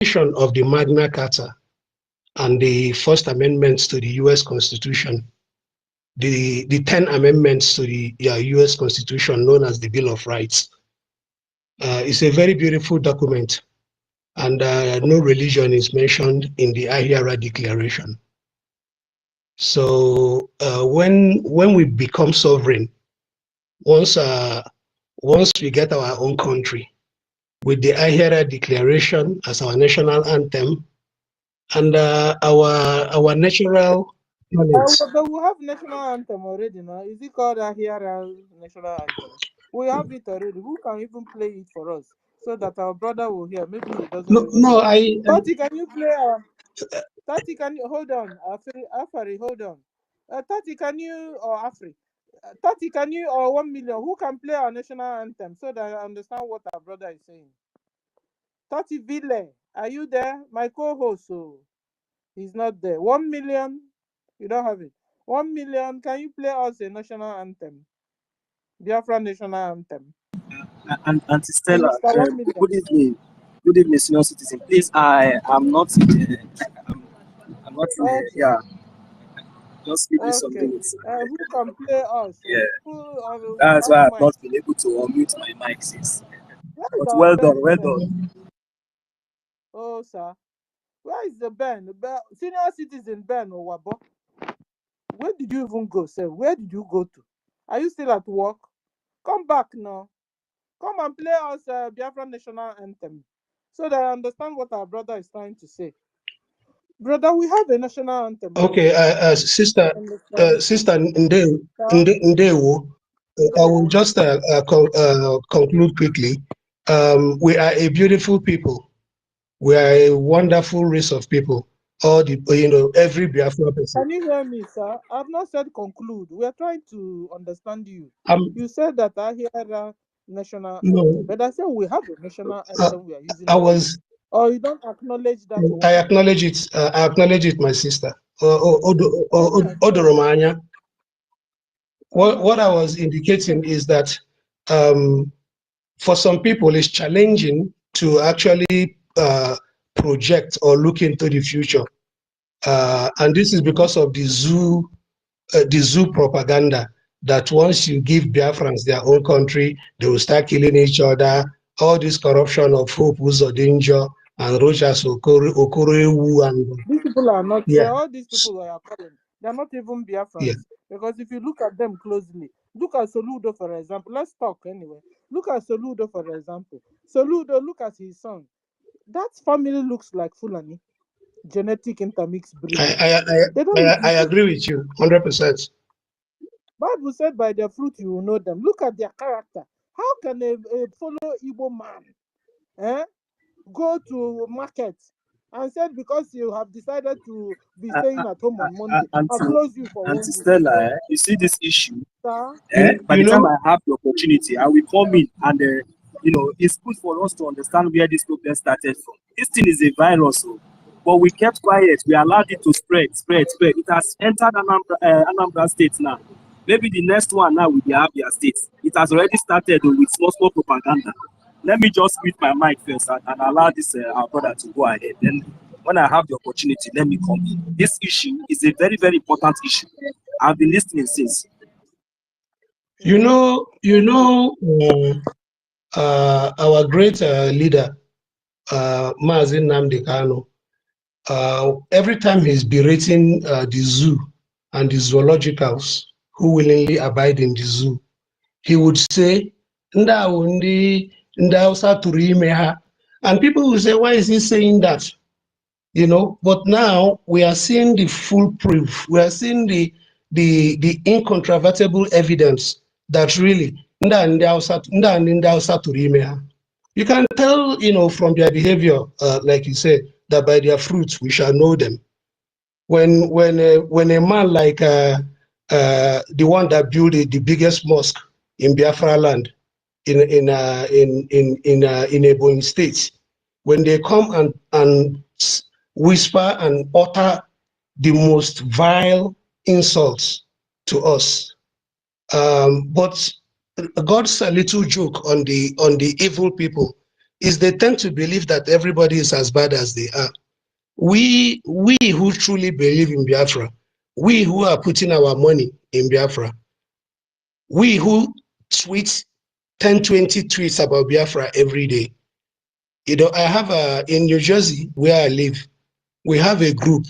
of the Magna Carta and the First Amendments to the U.S. Constitution, the 10 amendments to the U.S. Constitution known as the Bill of Rights. It's a very beautiful document, and no religion is mentioned in the IMPRISONMENT Declaration. So when we become sovereign, once we get our own country, with the IMPRISONMENT Declaration as our national anthem, and our natural knowledge. But we have national anthem already now. Is it called IMPRISONMENT national anthem? We have it already. Who can even play it for us so that our brother will hear? Maybe he doesn't even know. Tati, can you play Tati, can you hold on? Afari, hold on. Tati, can you or Afri? Tati, can you or 1 million? Who can play our national anthem so that I understand what our brother is saying? Tati Ville, are you there? My co-host, so he's not there. 1 million, you don't have it. 1 million, can you play us a national anthem? Biafra national anthem. And Stella, good evening. Good evening, senior citizen. Please, I'm not. I'm not. Yeah. Just give me some minutes. Who can play us? Yeah. That's why I've not been able to unmute my mic since. But well done, well done. Oh, sir. Where is the Ben? Senior citizen Ben Owabo. Where did you even go, sir? Where did you go to? Are you still at work? Come back now. Come and play us Biafra national anthem so that I understand what our brother is trying to say. Brother, we have a national anthem. Okay, sister Ndewo, I will just conclude quickly. We are a beautiful people. We are a wonderful race of people. All the, every Biafra person. Can you hear me, sir? I've not said conclude. We are trying to understand you. You said that I hear a national anthem, but I said we have a national anthem we are using. Or you don't acknowledge that? I acknowledge it. I acknowledge it, my sister. Odoromanya. What I was indicating is that for some people, it's challenging to actually project or look into the future, and this is because of the zoo propaganda. That once you give Biafrans their own country, they will start killing each other. All this corruption of Hope Uzodinjo and Rojas Okorewu and these people are not. Yeah. All these people are calling. They are not even Biafrans. Yeah. Because if you look at them closely, look at Soludo for example. Let's talk anyway. Look at Soludo for example. Soludo, look at his son. That family looks like Fulani. Genetic intermixed breed. I agree with you 100%. Bible said by their fruit you will know them. Look at their character. How can a fellow Igbo man go to market and said because you have decided to be staying at home on Monday, I'll close you for 1 week? Stella, you see this issue? By the time I have the opportunity, I will come in and it's good for us to understand where this problem started from. This thing is a virus, but we kept quiet. We allowed it to spread. It has entered Anambra State now. Maybe the next one now will be Abia State. It has already started with small propaganda. Let me just mute my mic first and allow this our brother to go ahead. Then when I have the opportunity, let me come in. This issue is a very, very important issue. I've been listening since. Our great leader, Mazi NNAMDI KANU, every time he's berating the zoo and the zoologicals who willingly abide in the zoo, he would say, and people will say, why is he saying that? But now we are seeing the full proof. We are seeing the incontrovertible evidence that really you can tell, from their behavior, like you said, that by their fruits we shall know them. When a man like the one that built the biggest mosque in Biafra land, in Ebonyi State, when they come and whisper and utter the most vile insults to us, but God's a little joke on the evil people is they tend to believe that everybody is as bad as they are. We who truly believe in Biafra, we who are putting our money in Biafra, we who tweet 10, 20 tweets about Biafra every day. You know, I have in New Jersey, where I live, we have a group.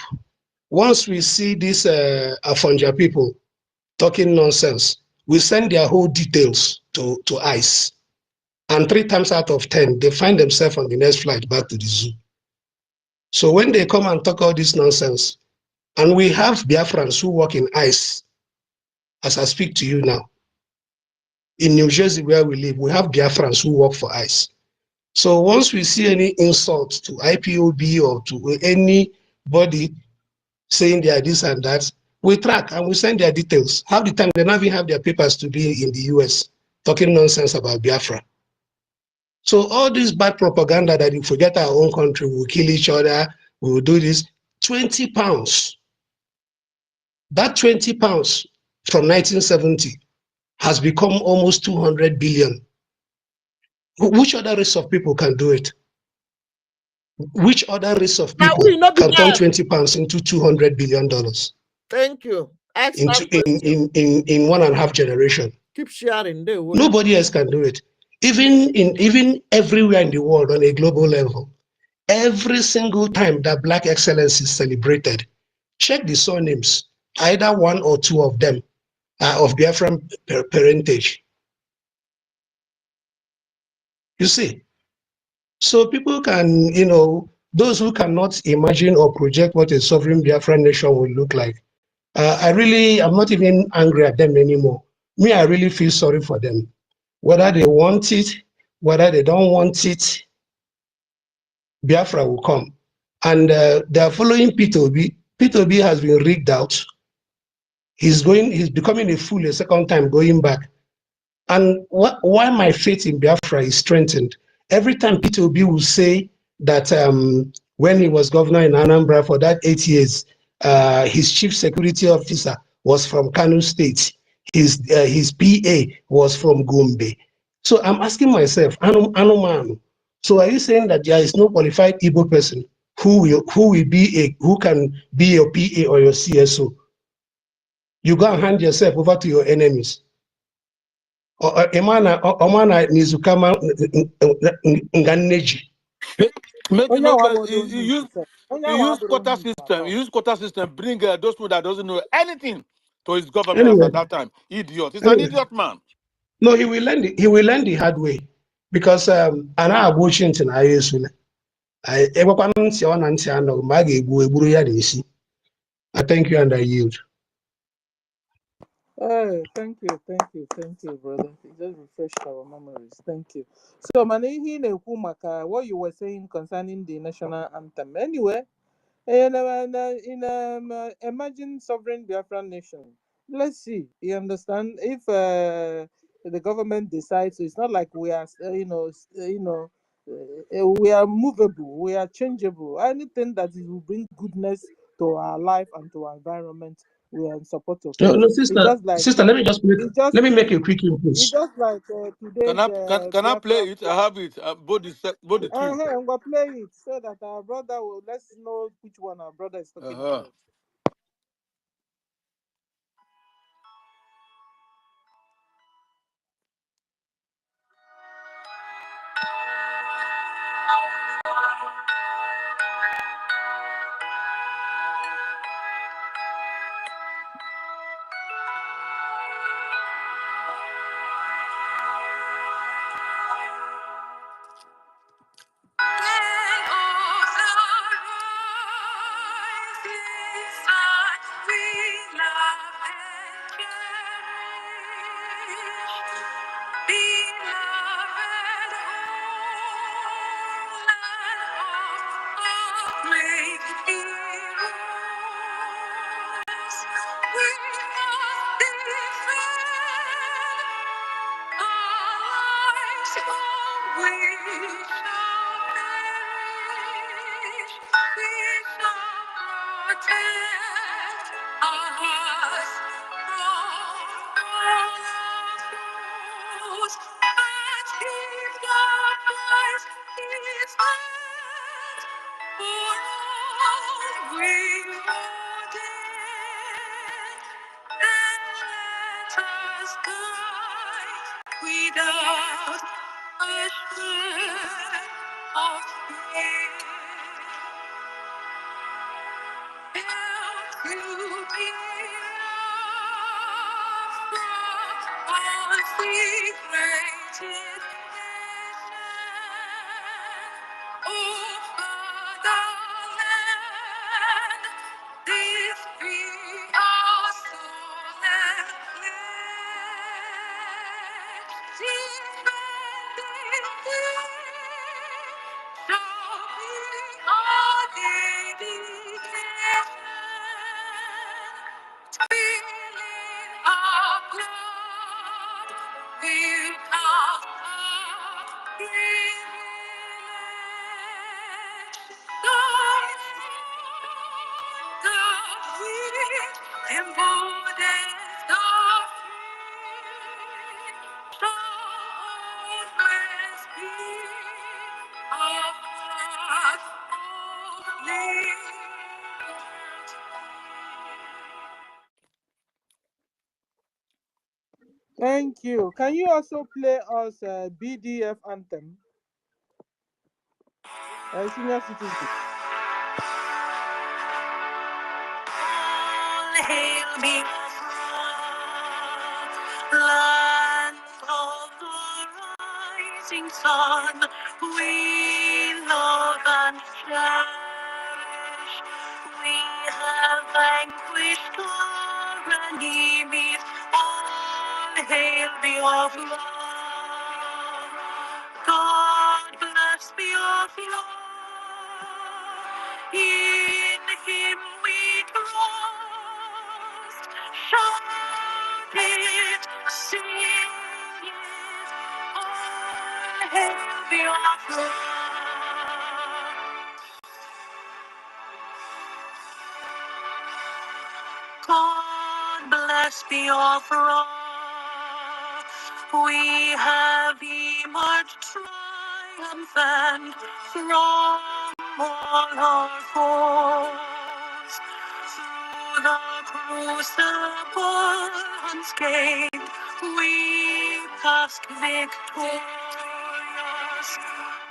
Once we see these Afonja people talking nonsense, we send their whole details to ICE. And 3 times out of 10, they find themselves on the next flight back to the zoo. So when they come and talk all this nonsense, and we have Biafrans who work in ICE, as I speak to you now, in New Jersey where we live, we have Biafrans who work for ICE. So once we see any insult to IPOB or to anybody saying they are this and that, we track and we send their details. Half the time, they don't even have their papers to be in the US talking nonsense about Biafra. So all this bad propaganda that if we get our own country, we'll kill each other, we will do this, 20 pounds. That 20 pounds from 1970 has become almost 200 billion. Which other race of people can do it? Which other race of people can turn 20 pounds into $200 billion? Thank you. In 1.5 generation. Keep sharing. Nobody else can do it. Even everywhere in the world on a global level, every single time that Black excellence is celebrated, check the surnames, either one or two of them are of Biafran parentage. You see, so people can, you know, those who cannot imagine or project what a sovereign Biafran nation will look like, I'm not even angry at them anymore. Me, I really feel sorry for them. Whether they want it, whether they don't want it, Biafra will come. And they are following P2B. P2B has been rigged out. He's becoming a fool a second time going back. And why my faith in Biafra is strengthened. Every time P2B will say that when he was governor in Anambra for that 8 years, his chief security officer was from KANU State. His PA was from Gombe. So I'm asking myself, Anumanu, so are you saying that there is no qualified Igbo person who can be your PA or your CSO? You go and hand yourself over to your enemies. Omana Nizukama Nganeji. Make it no, you use quota system. You use quota system. Bring those people that doesn't know anything to his government Anyway, at that time. Idiot. He's an idiot man. No, he will learn. He will learn the hard way because ana Washington ayesule. I thank you and I yield. Thank you, brother. It just refreshed our memories. Thank you. So, Manihine what you were saying concerning the national anthem. Anyway, in emerging sovereign Biafran nation, let's see. You understand? If the government decides, so it's not like we are, we are movable, we are changeable. Anything that will bring goodness to our life and to our environment, we are in support of it. No, sister, let me make a quick input. It's just like today's. Can I play it? I have it. Both the two. I'm gonna play it so that our brother will let's know which one our brother is talking about. Without a shred of fear, help to be loved from consecrated nation. Oh, Fatherland, this be our soul and flesh. Defending thee shall be our dedication. Filling our blood with our privilege. The which embodies the free shall always be our path of liberty. Thank you. Can you also play us BDF anthem? Senior citizen. All hail me, land of the rising sun. We love and cherish. We have vanquished our enemies. All hail me, of love. God bless me, of love. In him we trust. Shout it, sing it, all hail the author. God bless the author. We have emerged triumphant from all our foes. Through the crucible unscathed, we passed victorious.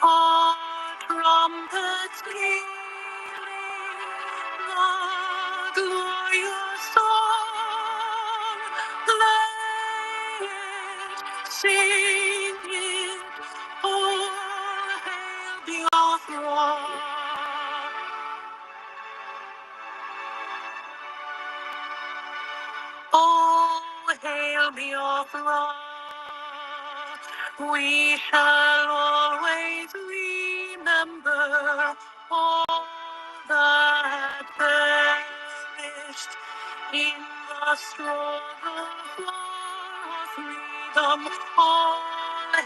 Our trumpets pealing, the glorious song, play it, sing it, all hail the author. Oh, hail the author. We shall always remember all that perished in the struggle for freedom. All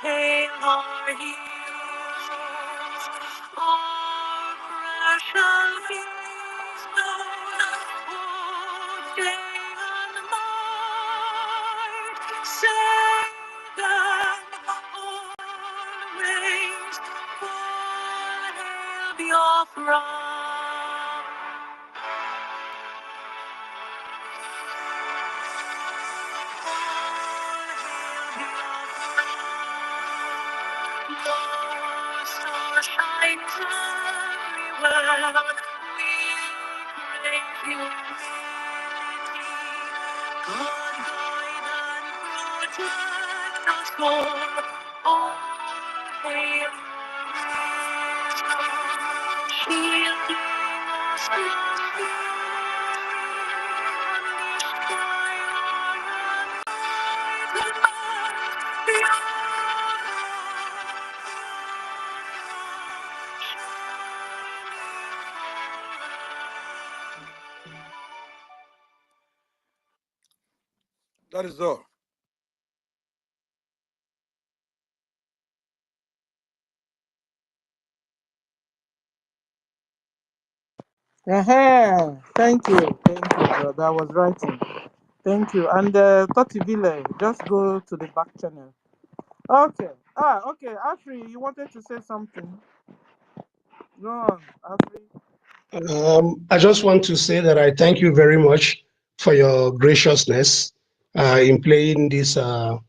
hail our heroes, our precious keystone, oh, day and night. Save them always, all hail the author. Shines everywhere. We crave humility. God guide and protect us all. All hail wisdom, shielding us from That is all. Thank you, brother. I was writing. Thank you. And Totivile, just go to the back channel. Okay. Okay. Afri, you wanted to say something? Go on, Afri. I just want to say that I thank you very much for your graciousness in playing this our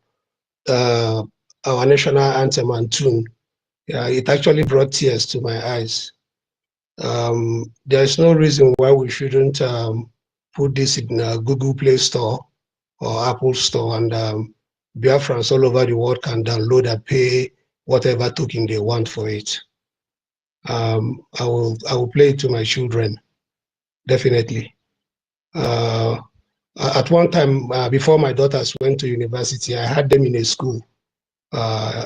national anthem and tune. It actually brought tears to my eyes. There's no reason why we shouldn't put this in Google Play Store or Apple Store, and Biafrans all over the world can download and pay whatever token they want for it. I will play it to my children, definitely. At one time, before my daughters went to university, I had them in a school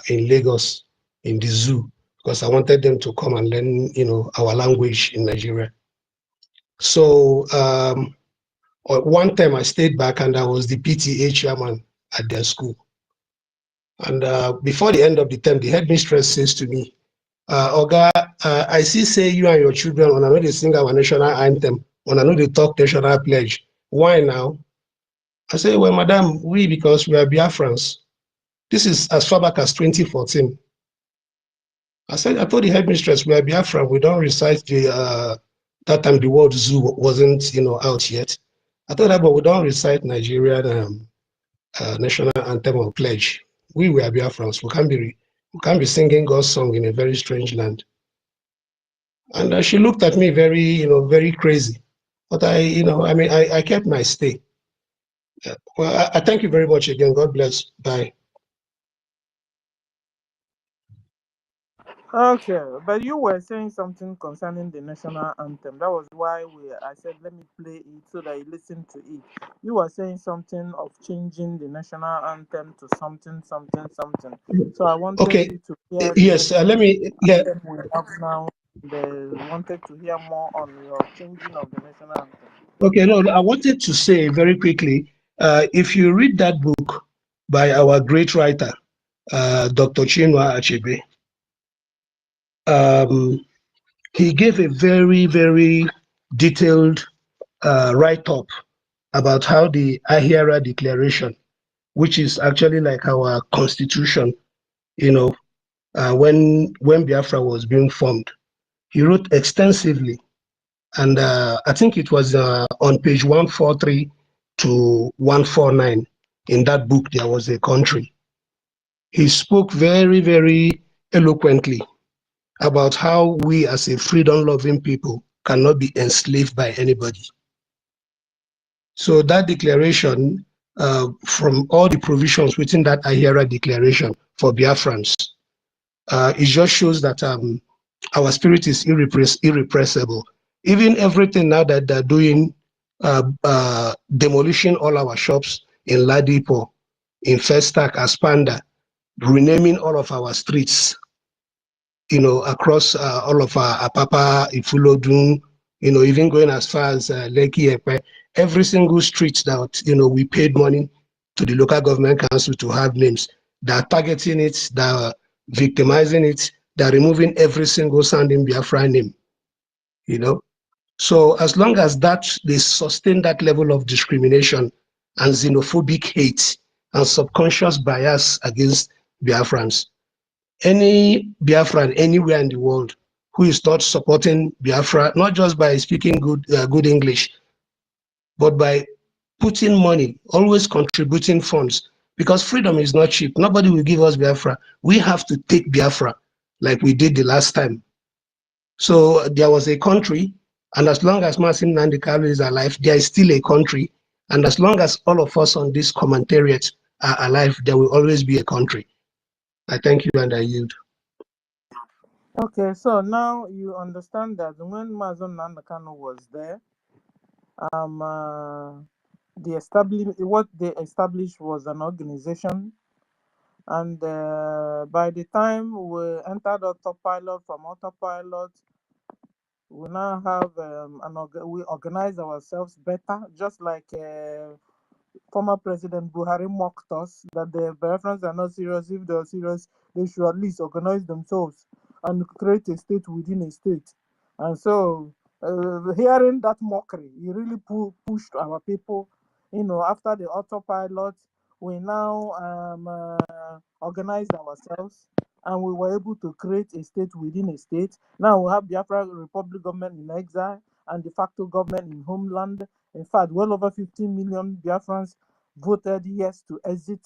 in Lagos, in the zoo, because I wanted them to come and learn, our language in Nigeria. So one time I stayed back and I was the PTA chairman at their school. And before the end of the term, the headmistress says to me, Oga, I see say you and your children, when I know they sing our national anthem, when I know they talk national pledge. Why now? I say, well, madam, because we are Biafrans. This is as far back as 2014. I told the headmistress, we are Biafran, we don't recite the, that time the word zoo wasn't, out yet. I told her, but we don't recite Nigerian national anthem or pledge. We were Biafrans, we can't be singing God's song in a very strange land. And she looked at me very, very crazy. But I kept my stay. Well, I thank you very much again. God bless. Bye. Okay, but you were saying something concerning the national anthem. That was why I said let me play it so that you listen to it. You were saying something of changing the national anthem to something, something, something. So I wanted you to hear. Yes, let me. Yeah. We have now. They wanted to hear more on your changing of the national anthem. Okay, no, I wanted to say very quickly, if you read that book by our great writer, Dr. Chinua Achebe, he gave a very, very detailed write-up about how the Ahira Declaration, which is actually like our constitution, when Biafra was being formed, he wrote extensively. And I think it was on page 143 to 149 in that book, There Was a Country. He spoke very, very eloquently about how we as a freedom-loving people cannot be enslaved by anybody. So that declaration, from all the provisions within that Ahira Declaration for Biafrans, it just shows that our spirit is irrepressible. Even everything now that they're doing, demolishing all our shops in Ladipo, in Festac, Aspanda, renaming all of our streets, across all of our Apapa, Ifulodun, even going as far as Lekki Epe, every single street that, we paid money to the local government council to have names. They're targeting it, they're victimizing it, they're removing every single sounding Biafra name, So as long as they sustain that level of discrimination and xenophobic hate and subconscious bias against Biafrans, any Biafran anywhere in the world who is not supporting Biafra, not just by speaking good English, but by putting money, always contributing funds, because freedom is not cheap. Nobody will give us Biafra. We have to take Biafra like we did the last time. So there was a country, and as long as Masim Nandikalu is alive, there is still a country. And as long as all of us on this commentariat are alive, there will always be a country. I thank you and I yield. Okay, so now you understand that when Mazon Nandakano was there, what they established was an organization, and by the time we entered autopilot, from autopilot we now have we organize ourselves better, just like former President Buhari mocked us that the Biafrans are not serious. If they are serious, they should at least organize themselves and create a state within a state. And so, hearing that mockery, it really pushed our people. After the autopilot, we now organize ourselves. and we were able to create a state within a state. Now we have Biafra Republic government in exile and de facto government in homeland. In fact, well over 15 million Biafrans voted yes to exit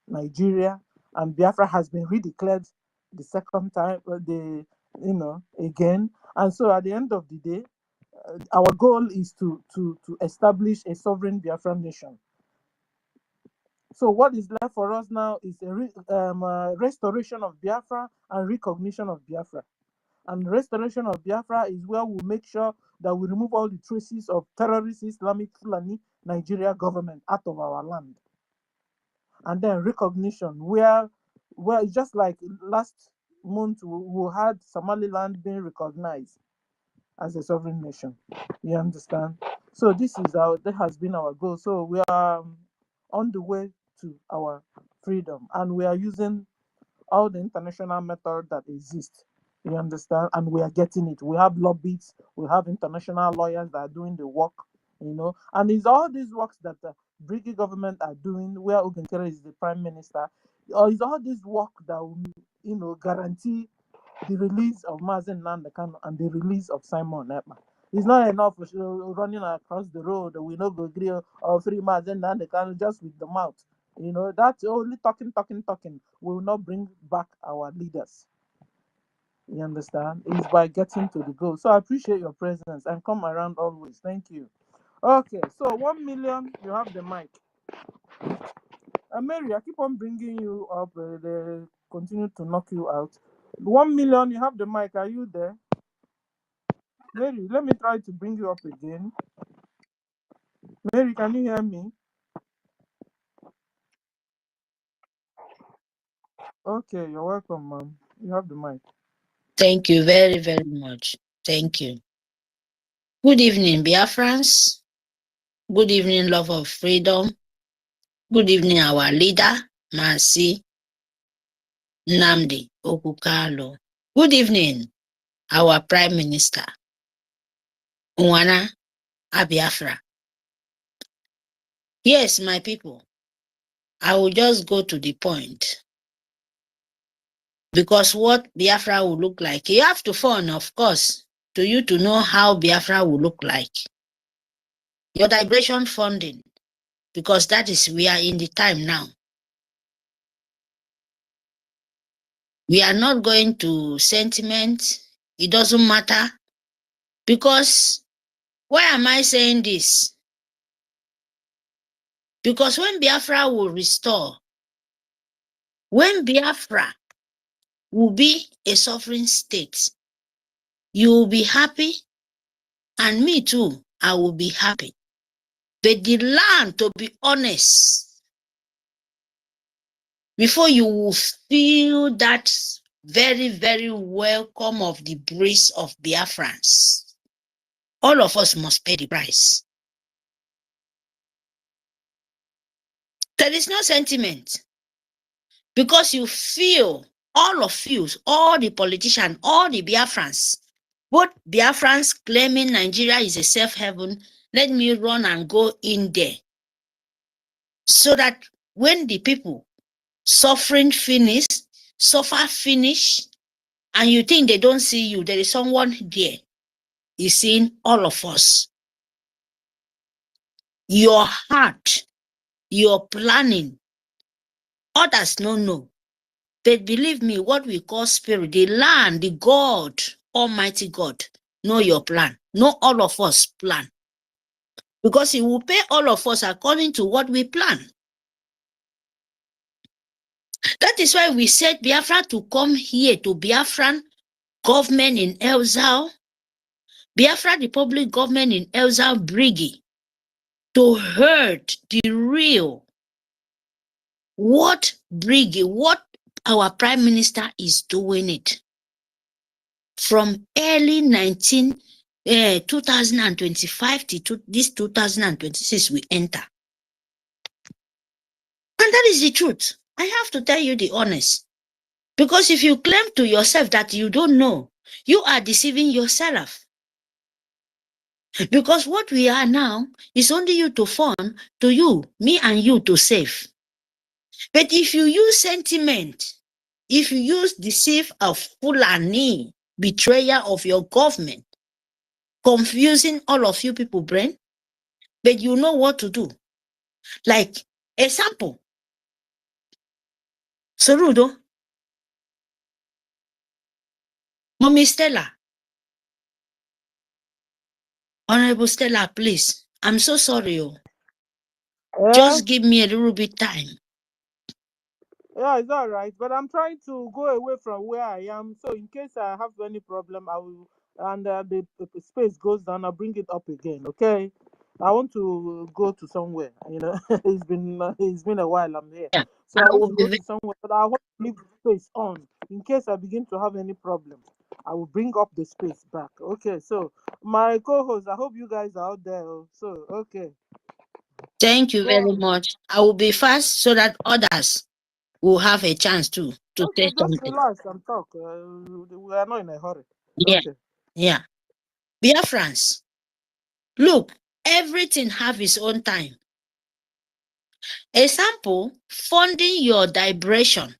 Nigeria, and Biafra has been redeclared the second time, again. And so at the end of the day, our goal is to establish a sovereign Biafran nation. So what is left for us now is a restoration of Biafra and recognition of Biafra. And restoration of Biafra is where we make sure that we remove all the traces of terrorist Islamic Fulani Nigeria government out of our land. And then recognition, where just like last month we had Somaliland being recognized as a sovereign nation. You understand? So that has been our goal. So we are on the way to our freedom, and we are using all the international method that exists. You understand? And we are getting it. We have lobbies, we have international lawyers that are doing the work, and it's all these works that the British government are doing, where NKERE is the prime minister, or it's all this work that will, guarantee the release of Mazen KANU and the release of Simon Ekpa. It's not enough running across the road. We no go agree or free Mazen KANU just with the mouth. That's only talking will not bring back our leaders. You understand? It's by getting to the goal. So I appreciate your presence and come around always. Thank you. Okay, so 1 million, you have the mic. Mary, I keep on bringing you up. They continue to knock you out. 1 million, you have the mic. Are you there? Mary, let me try to bring you up again. Mary, can you hear me? Okay, you're welcome, ma'am. You have the mic. Thank you very, very much. Thank you. Good evening, Biafrans. Good evening, love of freedom. Good evening, our leader, Mercy NNAMDI Okukalo. Good evening, our Prime Minister, Unwana Abiafra. Yes, my people, I will just go to the point. Because what Biafra will look like, you have to phone, of course, to you to know how Biafra will look like. Your liberation funding, because we are in the time now. We are not going to sentiment. It doesn't matter. Because, why am I saying this? Because when Biafra will restore, when Biafra will be a sovereign state, you will be happy, and me too, I will be happy. But the land, to be honest, before you will feel that very, very welcome of the breeze of Biafrans, all of us must pay the price. There is no sentiment. Because you feel, all of you, all the politicians, all the Biafrans, both Biafrans claiming Nigeria is a safe haven, let me run and go in there. So that when the people suffering finish, suffer finish, and you think they don't see you, there is someone there. He's seeing all of us. Your heart, your planning, others don't know. But believe me, what we call spirit, the land, the God, Almighty God, know your plan. Know all of us plan. Because He will pay all of us according to what we plan. That is why we said Biafra to come here to Biafran government in exile, Biafra Republic government in exile, Brigi, to hurt the real what Brigi, what our Prime Minister is doing it. From early 2025 to this 2026 we enter. And that is the truth. I have to tell you the honest. Because if you claim to yourself that you don't know, you are deceiving yourself. Because what we are now is only you to fund, to you, me and you to save. But if you use sentiment, if you use deceive a Fulani, betrayer of your government, confusing all of you people brain, but you know what to do. Like, example, Sarudo, Mommy Stella, Honorable Stella, please, I'm so sorry. Just give me a little bit time. Yeah, it's all right. But I'm trying to go away from where I am. So in case I have any problem, I will, and the space goes down, I'll bring it up again. Okay. I want to go to somewhere. You know, it's been a while. I'm here, Yeah, so I want to go to somewhere. But I want to leave the space on in case I begin to have any problem. I will bring up the space back. Okay. So my co-host, I hope you guys are out there. So okay. Thank you very much. I will be fast so that others will have a chance to Okay, say just something. relax and talk. We are not in a hurry. Yeah, Okay. yeah. Biafrans, look, everything have its own time. Example, funding your liberation,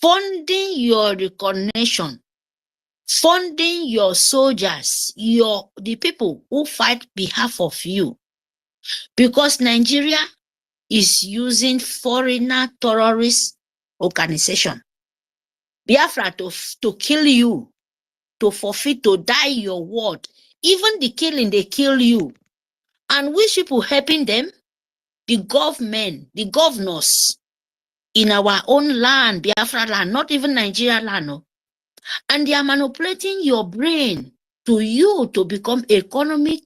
funding your recognition, funding your soldiers, the people who fight behalf of you. Because Nigeria is using foreigner terrorist organization. Biafra to kill you, to forfeit, to die your word. Even the killing, they kill you. And which people helping them? The government, the governors in our own land, Biafra land, not even Nigeria land. No. And they are manipulating your brain to you to become economic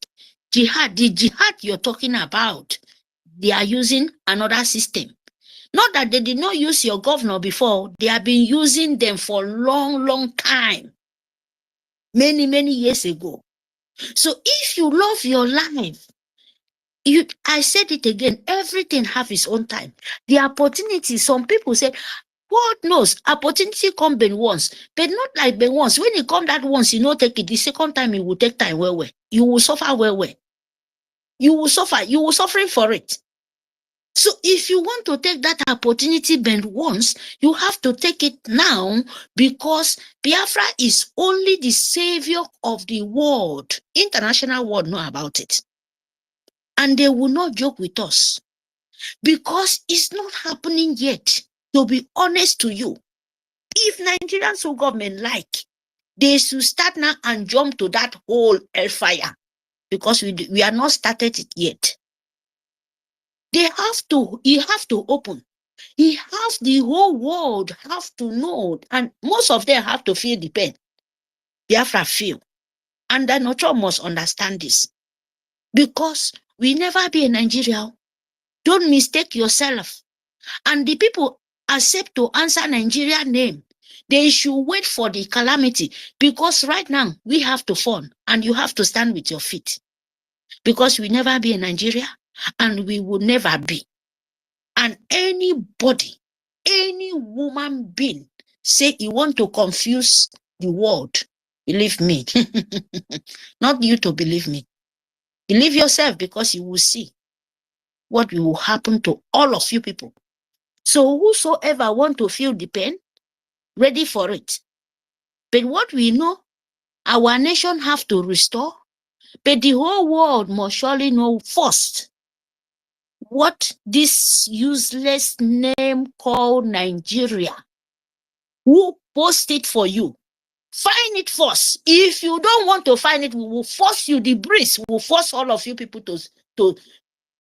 jihad. The jihad you're talking about, they are using another system. Not that they did not use your governor before, they have been using them for long, long time. Many, many years ago. So if you love your life, I said it again, everything have its own time. The opportunity, some people say, God knows, opportunity come Ben once, but not like Ben once. When it come that once, you know, take it. The second time, it will take time well. You will suffer well. You will suffer. You will suffering for it. So if you want to take that opportunity Ben once, you have to take it now, because Biafra is only the savior of the world. International world know about it. And they will not joke with us because it's not happening yet. To be honest to you, if Nigerians who government like, they should start now and jump to that whole hellfire, because we are not started it yet. They have to, he have to open. He has the whole world have to know, and most of them have to feel the pain. Biafra feel. And the Nocho must understand this. Because we never be in Nigeria. Don't mistake yourself. And the people accept to answer Nigeria name. They should wait for the calamity, because right now we have to fall and you have to stand with your feet. Because we never be in Nigeria and we will never be. And anybody, any woman being say you want to confuse the world, believe me. Not you to believe me. Believe yourself, because you will see what will happen to all of you people. So whosoever want to feel the pain, ready for it. But what we know, our nation have to restore, but the whole world must surely know first what this useless name called Nigeria, who post it for you. Find it first. If you don't want to find it, we will force you, the breeze will force all of you people to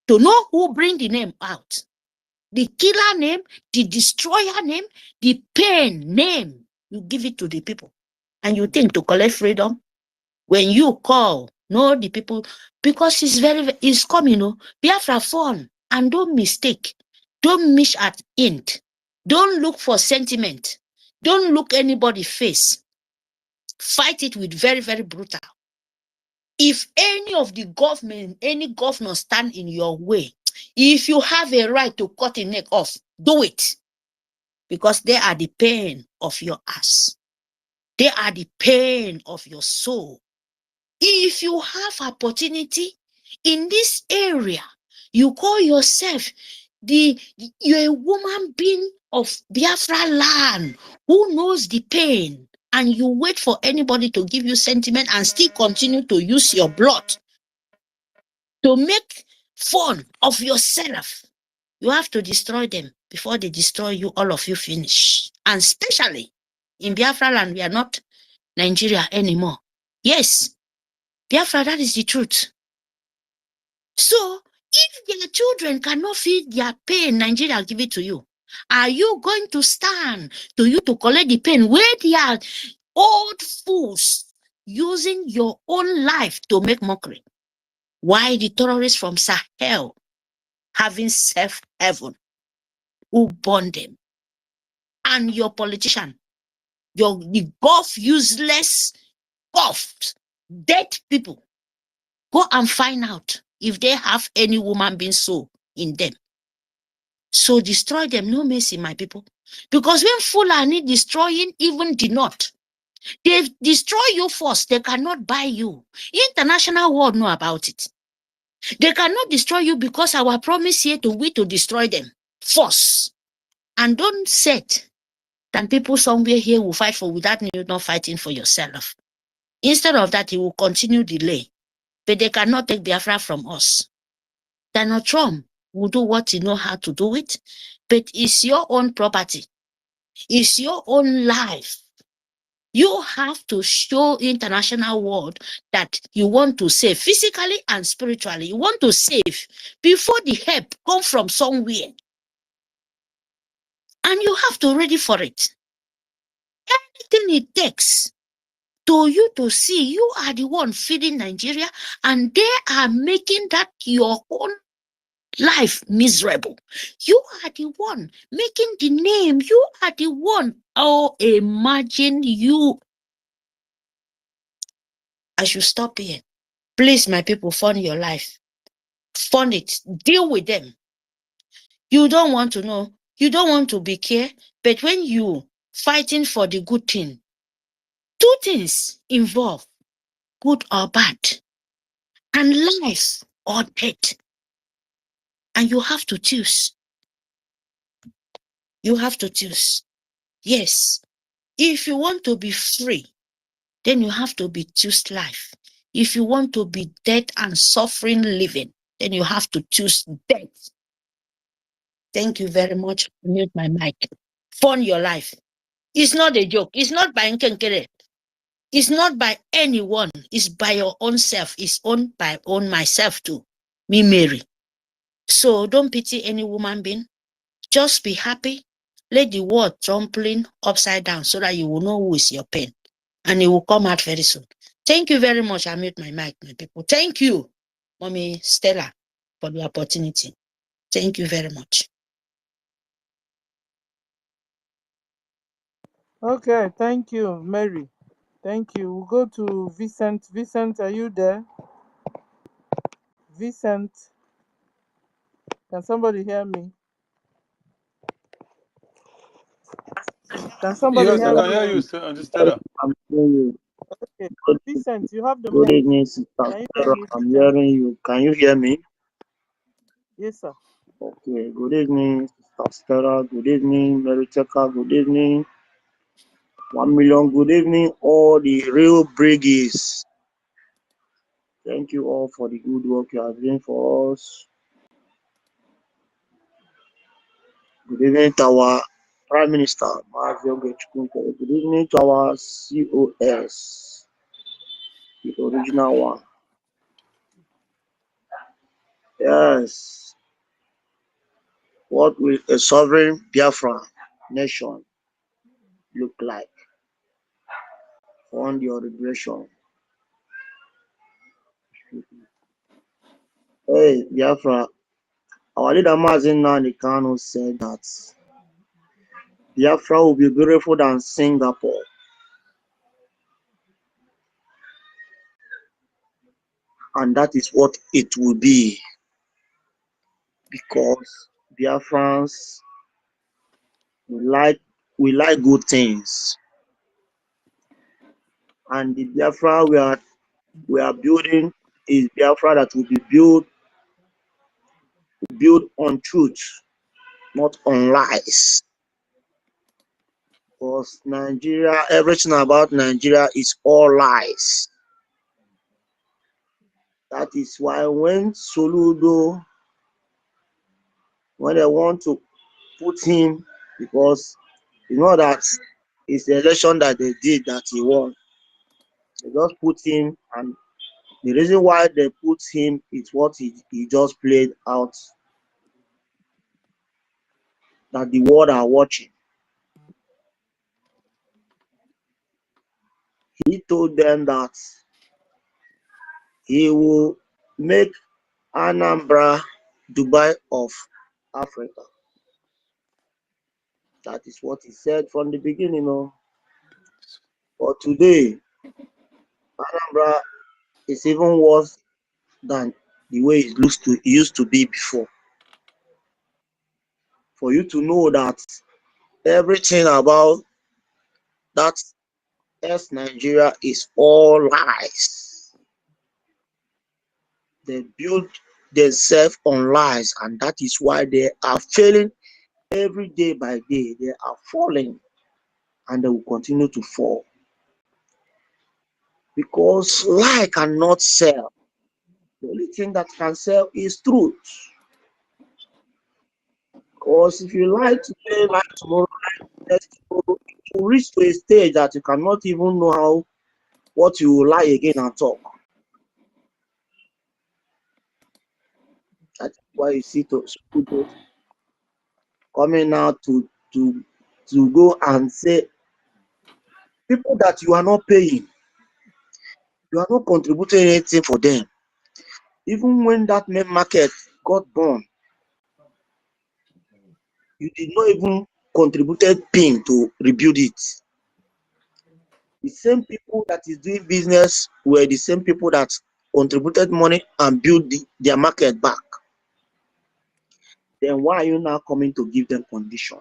know who bring the name out. The killer name, the destroyer name, the pain name, you give it to the people. And you think to collect freedom, when you call, no, the people, because it's coming, Biafra fall, and don't mistake. Don't miss at end. Don't look for sentiment. Don't look anybody face. Fight it with very, very brutal. If any of the government, any governor stand in your way, if you have a right to cut a neck off, do it. Because they are the pain of your ass. They are the pain of your soul. If you have opportunity in this area, you call yourself You're a woman being of Biafra land who knows the pain, and you wait for anybody to give you sentiment and still continue to use your blood to make fun of yourself. You have to destroy them before they destroy you. All of you finish. And especially in Biafra land, we are not Nigeria anymore. Yes, Biafra, that is the truth. So if their children cannot feel their pain, Nigeria give it to you. Are you going to stand to you to collect the pain where they are old fools using your own life to make mockery? Why the terrorists from Sahel having self-heaven who born them? And your politician, the golf useless, golf dead people, go and find out if they have any woman being soul in them. So destroy them, no mercy, my people. Because when Fulani destroying even the north, they destroy you first, they cannot buy you. International world know about it. They cannot destroy you because our promise here to destroy them first. And don't set that people somewhere here will fight for without you not fighting for yourself. Instead of that, he will continue delay. But they cannot take Biafra from us. Donald Trump will do what he knows how to do it, but it's your own property. It's your own life. You have to show international world that you want to save physically and spiritually. You want to save before the help come from somewhere. And you have to ready for it. Anything it takes to you to see you are the one feeding Nigeria and they are making that your own life miserable. You are the one making the name. You are the one. Oh, imagine you. I should stop here. Please, my people, fund your life. Fund it. Deal with them. You don't want to know. You don't want to be care. But when you fighting for the good thing, two things involve, good or bad, and life or death. And you have to choose. You have to choose. Yes. If you want to be free, then you have to be choose life. If you want to be dead and suffering living, then you have to choose death. Thank you very much. Mute my mic. Fund your life. It's not a joke. It's not by NKERE. It's not by anyone. It's by your own self. It's owned by myself too. Me, Mary. So don't pity any woman being. Just be happy. Let the world trampling upside down so that you will know who is your pain. And it will come out very soon. Thank you very much. I mute my mic, my people. Thank you, Mommy Stella, for the opportunity. Thank you very much. Okay, thank you, Mary. Thank you. We'll go to Vincent. Vincent, are you there? Vincent, can somebody hear me? Can somebody Yes, I hear can me? hear you, Stella. I'm hearing you. Okay, Good, Vincent, you have the good mic. evening, Sister Can you hear Sarah. me, I'm Vincent? hearing you. Can you hear me? Yes, sir. Okay. Good evening, Sister Sarah. Good evening, Meriteka. Good evening. 1 million. Good evening, all the real briggies. Thank you all for the good work you are doing for us. Good evening to our Prime Minister, Maazio Gechukwu. Good evening to our COS, the original one. Yes. What will a sovereign Biafra nation look like? Fund your liberation. Hey, Biafra, our leader Mazin KANU said that Biafra will be beautiful than Singapore. And that is what it will be. Because Biafrans, we like good things. And the Biafra we are building is Biafra that will be built on truth. not on lies. Because Nigeria, everything about Nigeria is all lies. That is why when Soludo, when they want to put him, because you know that it's the election that they did that he won. They just put him, and the reason why they put him is what he just played out that the world are watching. He told them that he will make Anambra Dubai of Africa. That is what he said from the beginning. But today, Anambra is even worse than the way it used to be before. For you to know that everything about that Nigeria is all lies. They build themselves on lies, and that is why they are failing every day by day. They are falling, and they will continue to fall. Because lie cannot sell. The only thing that can sell is truth. Because if you lie today, lie tomorrow, lie next tomorrow, you reach to a stage that you cannot even know what you will lie again and talk. That's why you see people coming out to go and say, people that you are not paying, you are not contributing anything for them. Even when that main market got born, you did not even contributed pin to rebuild it. The same people that is doing business were the same people that contributed money and built their market back. Then why are you now coming to give them condition?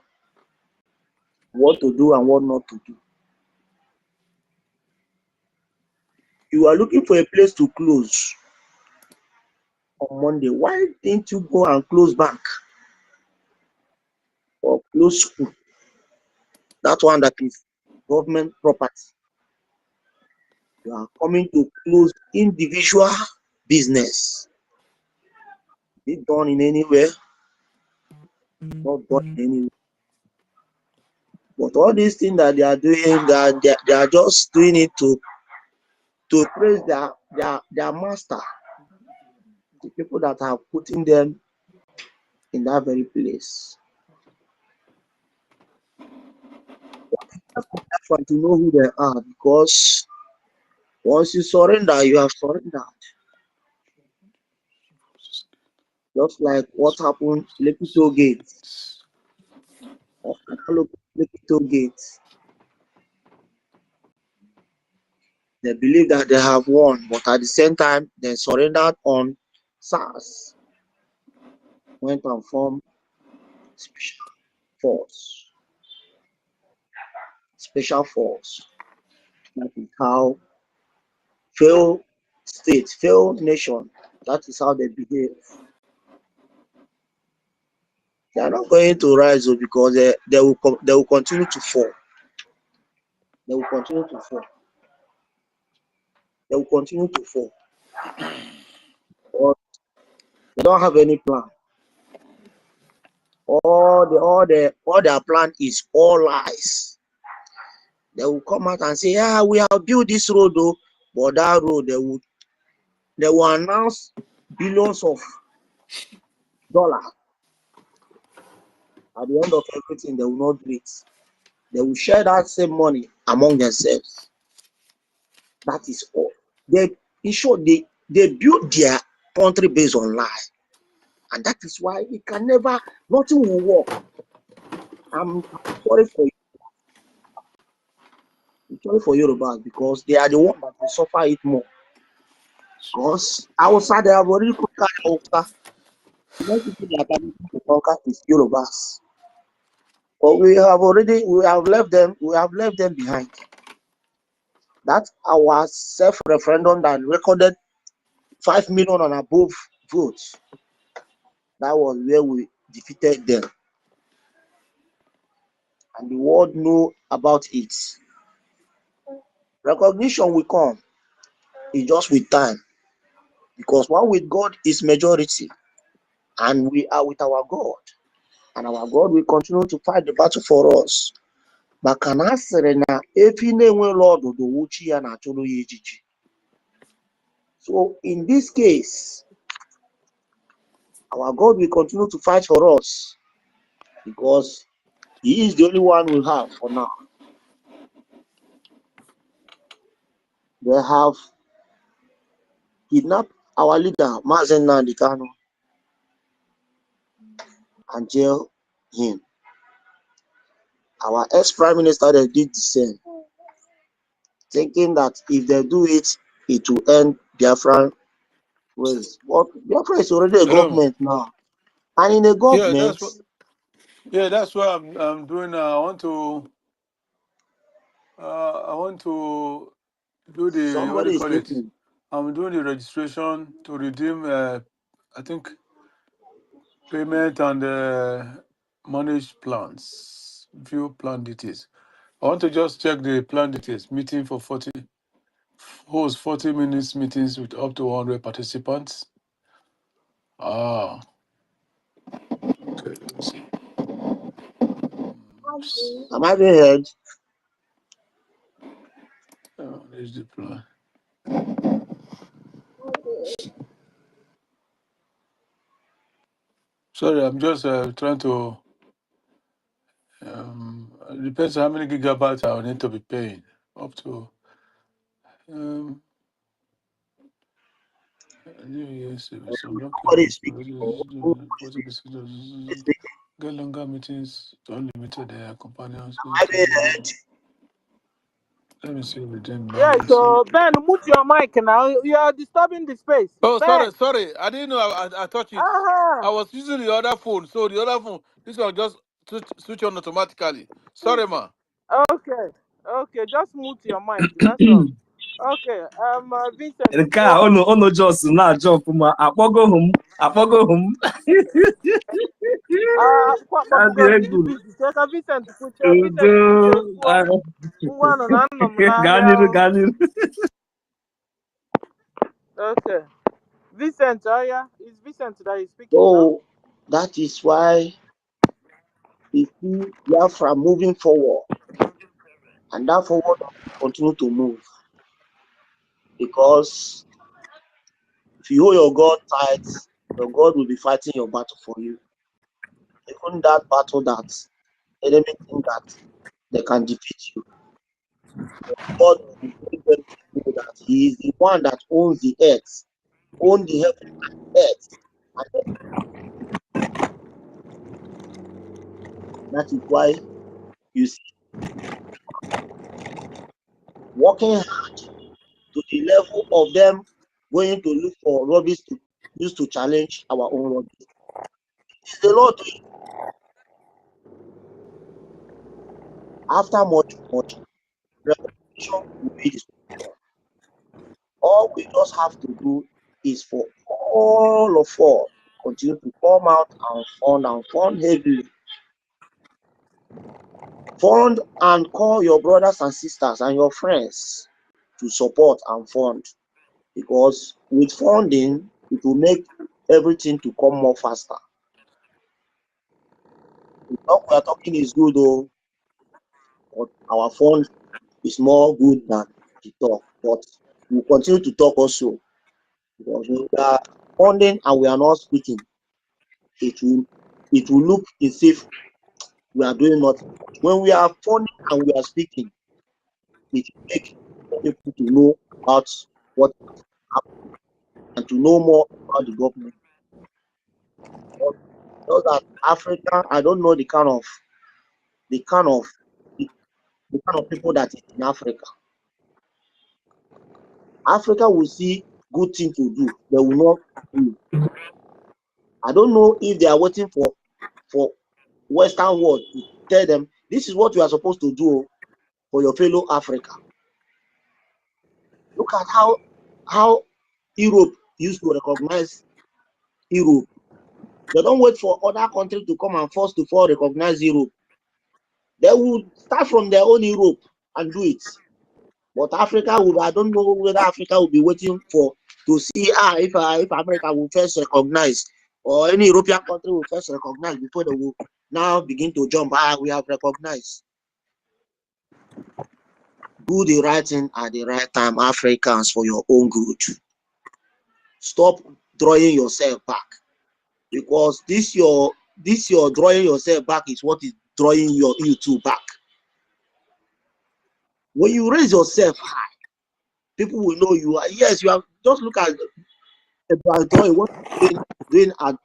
What to do and what not to do? You are looking for a place to close on Monday. Why didn't you go and close bank or close school? That one that is government property. You are coming to close individual business. Is it done in anywhere? Not done in anywhere. But all these things that they are doing, they are just doing it to praise their master, the people that are putting them in that very place. But to know who they are, because once you surrender, you have surrendered. Just like what happened Lekito Gate. Lekito Gate. They believe that they have won, but at the same time, they surrendered on SARS. Went and formed special force. Special force. That is how failed states, failed nation. That is how they behave. They are not going to rise up because they will continue to fall. They will continue to fall. They will continue to fall. But they don't have any plan. All their plan is all lies. They will come out and say, "Yeah, we have built this road, though," but that road they will announce billions of dollars. At the end of everything, they will not do it. They will share that same money among themselves. That is all. In short, they build their country based on lies. And that is why it can never, nothing will work. I'm sorry for you. I'm sorry for Yorubas because they are the ones that will suffer it more. Because outside they have already conquered Hausa. The next people that are going to conquer is Yorubas. But we have left them behind. That's our self-referendum that recorded 5 million and above votes. That was where we defeated them. and the world know about it. Recognition will come. It's just with time. Because one with God is majority, and we are with our God. And our God will continue to fight the battle for us. Maka na asịrị na efi na-enwere ọdụdụ wuchi ya na-achụrụ ya ejiji. So in this case, our God will continue to fight for us because He is the only one we have for now. They have kidnapped our leader, NNAMDI KANU, and jail him. Our ex-prime minister, they did the same, thinking that if they do it, it will end Biafran ways. But Biafra is already a government now. And in a government... that's what I'm doing now. I want to do the, what do you call it? I'm doing the registration to redeem, I think, payment and managed plans. View plan details. I want to just check the plan details. Meeting for 40 minutes meetings with up to 100 participants. Okay, let me see. Am I being heard? There's the plan. Sorry, I'm just trying to. It depends on how many gigabytes I will need to be paying. Up to. Get longer meetings, unlimited companions. Let me see redeem. Yeah, so Ben, mute your mic now. You are disturbing the space. Oh, Ben. sorry. I didn't know I touched it. I was using the other phone, so the other phone, this one just switch on automatically. Sorry, ma. Okay, just mute your mic. That's all. Okay, Vincent. Nke a unu just na-jump ma akpọgo him. Vincent, okay. Vincent, it's Vincent that is speaking now. That is why we see Biafra moving forward, and that forward will continue to move. Because if you hold your God tight, your God will be fighting your battle for you. Even that battle that enemy think that they can defeat you, God will be very very clear that He is the one that owns the earth, owns the heaven and earth. And that is why you see working hard to the level of them going to look for rubbish to use to challenge our own rubbish. It is the Lord doing. After much recognition will be the solution. All we just have to do is for all of us continue to come out and fund heavily. Fund and call your brothers and sisters and your friends to support and fund, because with funding it will make everything to come more faster. The talk we are talking is good though, but our fund is more good than the talk. But we continue to talk also, because we are funding and we are not speaking. It will look as if we are doing nothing. When we are funding and we are speaking, it will make people to know about what happened and to know more about the government. But that Africa, I don't know the kind of people that is in Africa. Africa will see good thing to do, they will not do. I don't know if they are waiting for Western world to tell them this is what you are supposed to do for your fellow Africa. Look at how Europe used to recognize Europe. They don't wait for other countries to come and first of all recognize Europe. They would start from their own Europe and do it. But Africa would, I don't know whether Africa will be waiting to see if America will first recognize, or any European country will first recognize before they will now begin to jump. We have recognized. Do the right thing at the right time, Africans, for your own good. Stop drawing yourself back, because this your drawing yourself back is what is drawing you two back. When you raise yourself high, people will know you are. Yes, you have. Just look at drawing what he's doing at.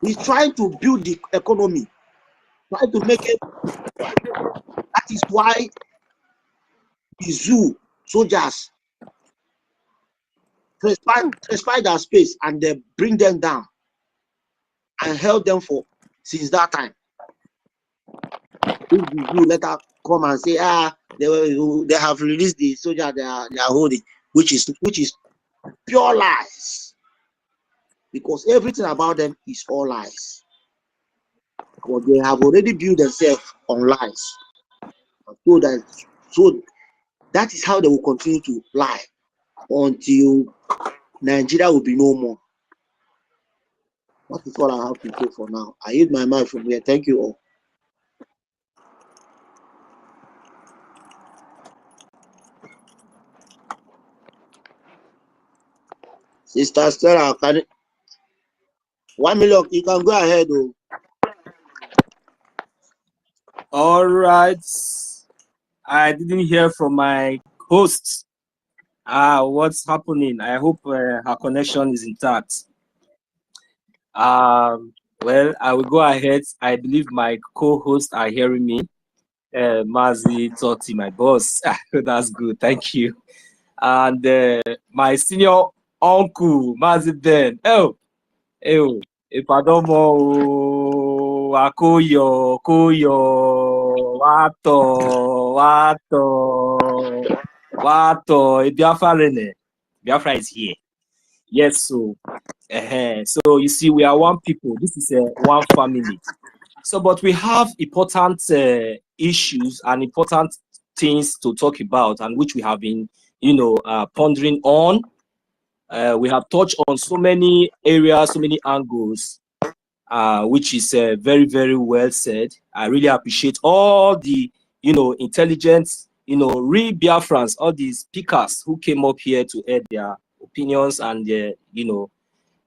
He's trying to build the economy, trying to make it. That is why the zoo soldiers trespass their space and they bring them down and held them for since that time. If the zoo later come and say, they have released the soldier they are holding, which is pure lies, because everything about them is all lies. But they have already built themselves on lies. So that is how they will continue to lie until Nigeria will be no more. That is all I have to say for now. I hit my mind from here. Thank you all. Sister Stella, 1 million, you can go ahead. Oh. All right. I didn't hear from my host. What's happening? I hope her connection is intact. Well, I will go ahead. I believe my co-hosts are hearing me. Mazi Toti, my boss. That's good. Thank you. And my senior uncle, Mazi Ben. If I don't know, Akoyo, Wato, Biafra is here. Yes, so you see, we are one people. This is one family. So, but we have important issues and important things to talk about, and which we have been, pondering on. We have touched on so many areas, so many angles, which is very, very well said. I really appreciate all the, intelligent, real Biafrans, all these speakers who came up here to add their opinions and their,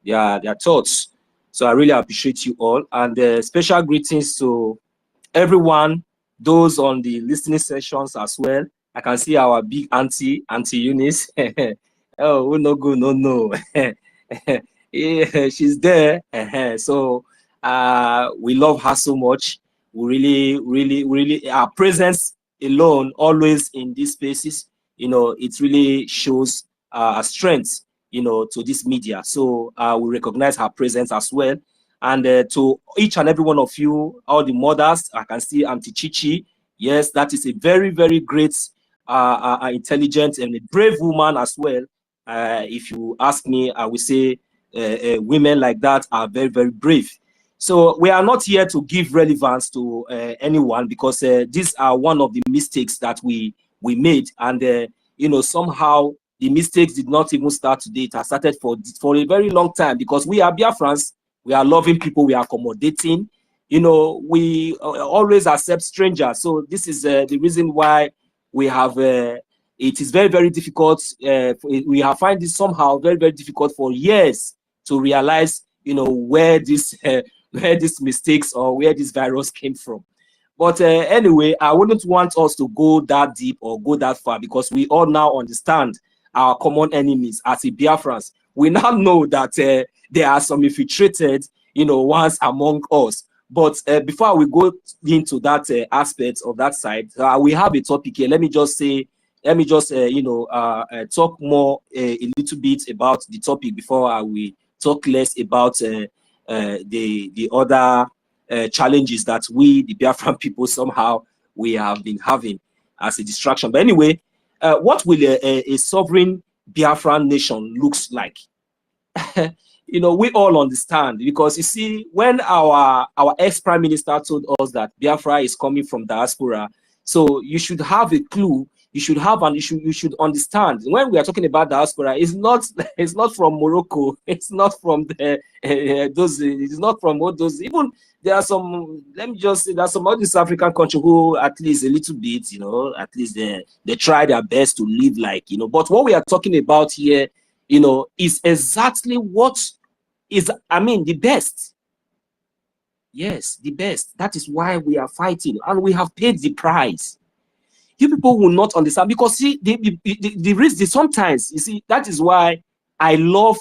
their thoughts. So I really appreciate you all, and special greetings to everyone, those on the listening sessions as well. I can see our big auntie Eunice. Oh, no good, no. Yeah, she's there. So we love her so much. We really, our presence alone, always in these spaces, it really shows a strength, to this media. So we recognize her presence as well. And to each and every one of you, all the mothers, I can see Auntie Chichi. Yes, that is a very, very great, intelligent and a brave woman as well. If you ask me, I would say women like that are very, very brave. So we are not here to give relevance to anyone, because these are one of the mistakes that we made, and somehow the mistakes did not even start today. It has started for a very long time, because we are Biafrans. We are loving people. We are accommodating. We always accept strangers. So this is the reason why we have. It is very, very difficult. We have find this somehow very, very difficult for years to realize, where this where these mistakes or where this virus came from. But anyway, I wouldn't want us to go that deep or go that far, because we all now understand our common enemies as a Biafrans. We now know that there are some infiltrated, ones among us. But before we go into that aspect of that side, we have a topic here. Let me just talk more a little bit about the topic before we talk less about the other challenges that we, the Biafran people, somehow we have been having as a distraction. But anyway, what will a sovereign Biafran nation looks like? you know, we all understand, because you see, when our ex-prime minister told us that Biafra is coming from diaspora, so you should have a clue. You should have, and you should understand, when we are talking about diaspora, it's not from Morocco, it's not from the those, it's not from all those. Even there are some, let me just say, there are some other East African countries who at least a little bit, you know, at least they try their best to live like, you know. But what we are talking about here, you know, is exactly what is, I mean, the best. Yes, the best. That is why we are fighting, and we have paid the price. You people will not understand, because see, the risk, sometimes, you see, that is why I love,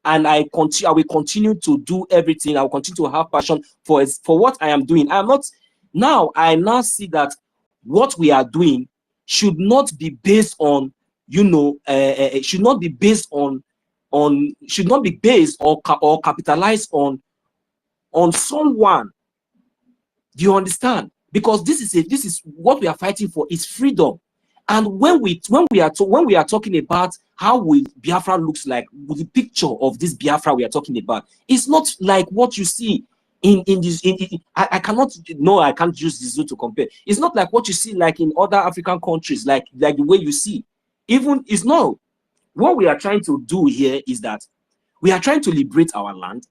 and I will continue to do everything. I will continue to have passion for what I am doing. I now see that what we are doing should not be based on, you know, should not be based or capitalized on someone. Do you understand? Because this is what we are fighting for, is freedom. And when we are talking about how Biafra looks like, with the picture of this Biafra we are talking about, it's not like what you see in this. I can't use this to compare. It's not like what you see like in other African countries, like the way you see. Even it's not. What we are trying to do here is that we are trying to liberate our land,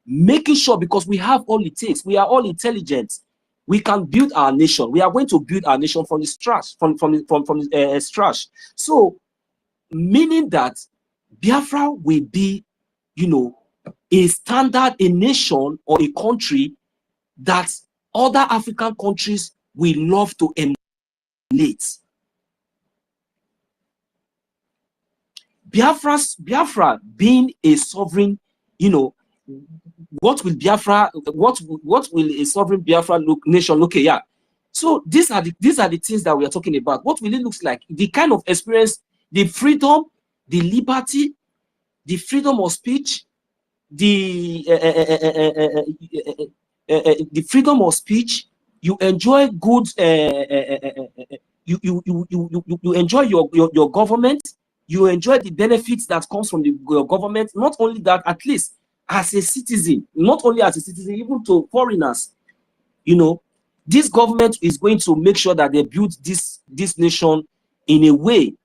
making sure, because we have all it takes. We are all intelligent. We can build our nation. We are going to build our nation from the trash, from trash. So, meaning that Biafra will be, you know, a standard, a nation or a country that other African countries will love to emulate. Biafra being a sovereign, you know, what will a sovereign Biafra nation look? Yeah. So these are the things that we are talking about. What will it look like? The kind of experience, the freedom, the liberty, the freedom of speech, the freedom of speech. You enjoy good. You enjoy your government. You enjoy the benefits that comes from your government. Not only that, at least as a citizen, not only as a citizen, even to foreigners, you know, this government is going to make sure that they build this nation in a way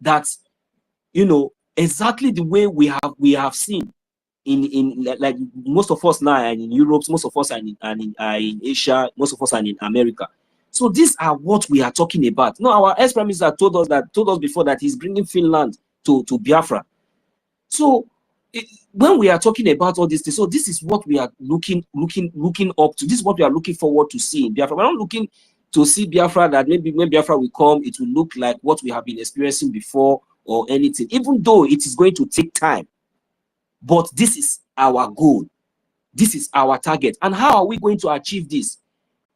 that, you know, exactly the way we have seen in like most of us now are in Europe, most of us are in Asia, most of us are in America. So these are what we are talking about. No, our ex-prime minister told us before that he's bringing Finland to Biafra. So when we are talking about all these things, so this is what we are looking up to. This is what we are looking forward to see in Biafra. We're not looking to see Biafra that maybe when Biafra will come, it will look like what we have been experiencing before or anything, even though it is going to take time. But this is our goal. This is our target. And how are we going to achieve this?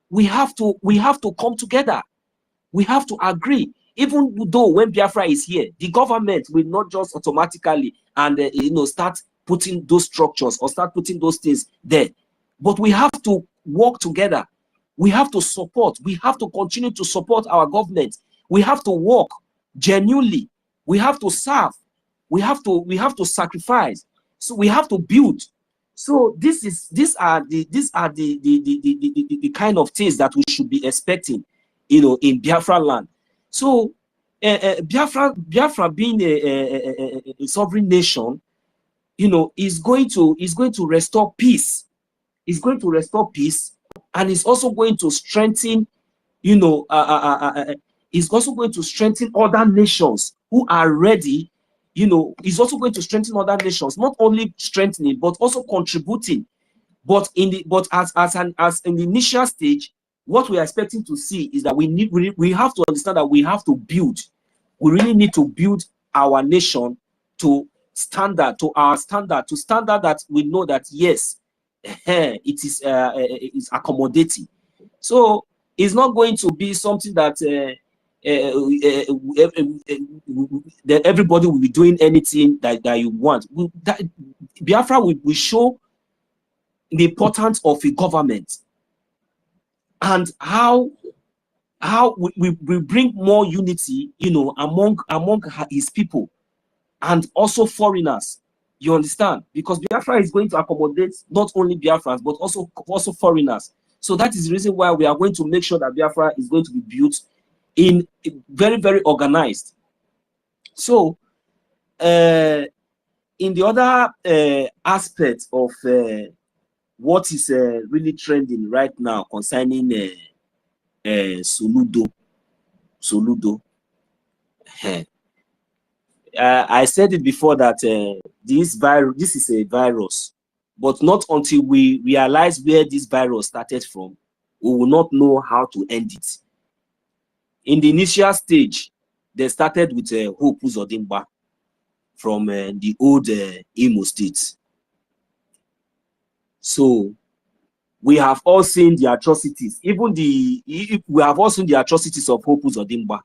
We have to come together. We have to agree. Even though when Biafra is here, the government will not just automatically and you know, start putting those structures or start putting those things there. But we have to work together. We have to support. We have to continue to support our government. We have to work genuinely. We have to serve. We have to sacrifice. So we have to build. So these are the kind of things that we should be expecting, you know, in Biafra land. So Biafra being a sovereign nation, you know, is going to restore peace. It's going to restore peace, and it's also going to strengthen, you know, it's also going to strengthen other nations who are ready. You know, it's also going to strengthen other nations, not only strengthening but also contributing. But as in the initial stage, what we are expecting to see is that we have to understand that we have to build. We really need to build our nation to standard that we know that yes, it is accommodating. So it's not going to be something that that everybody will be doing anything that you want. Biafra will show the importance of a government and how we bring more unity, you know, among his people and also foreigners. You understand? Because Biafra is going to accommodate not only Biafrans, but also foreigners. So that is the reason why we are going to make sure that Biafra is going to be built in very, very organized. So, in the other aspect of what is really trending right now concerning Soludo, I said it before that this is a virus, but not until we realize where this virus started from, we will not know how to end it. In the initial stage, they started with Hope Uzodimba from the old Imo State. So we have all seen the atrocities, we have all seen the atrocities of Hope Uzodimba.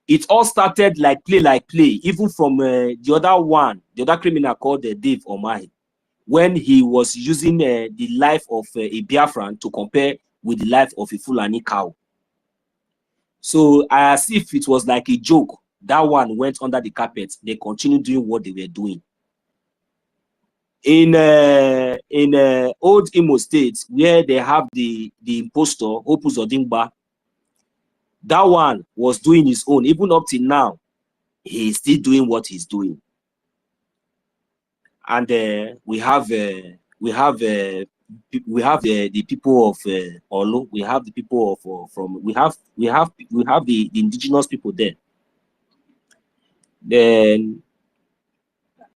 It all started like play, even from the other criminal called Dave Omahi, when he was using the life of a Biafran to compare with the life of a Fulani cow. So as if it was like a joke, that one went under the carpet. They continued doing what they were doing. In old Imo State, where they have the impostor, Hope Uzodimba, that one was doing his own. Even up till now, he's still doing what he's doing. And we have the people of Olu. We have the people of we have the indigenous people there. Then,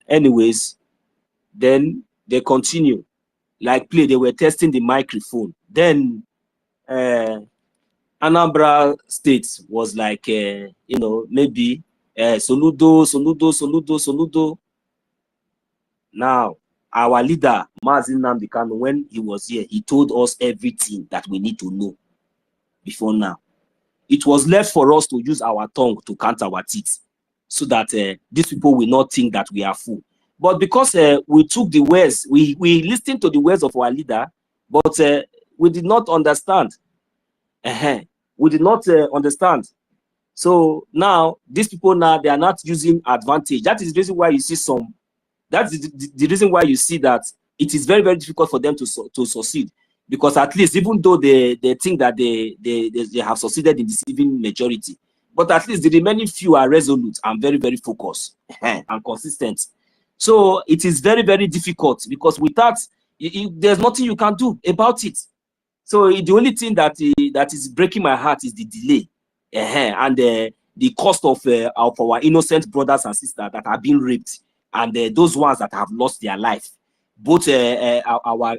anyways, then they continue like play. They were testing the microphone. Then Anambra State was like maybe Soludo. Now, our leader, NNAMDI KANU, when he was here, he told us everything that we need to know before now. It was left for us to use our tongue to count our teeth so that these people will not think that we are fool. But because we took the words, we listened to the words of our leader, but we did not understand. We did not understand. So now, these people now, they are not using advantage. That is the reason why you see some. That's the reason why you see that it is very, very difficult for them to succeed. Because at least, even though they think that they have succeeded in deceiving majority, but at least the remaining few are resolute and very, very focused and consistent. So it is very, very difficult because without, there's nothing you can do about it. So the only thing that is breaking my heart is the delay and the cost of our innocent brothers and sisters that have been raped, and those ones that have lost their life. Both our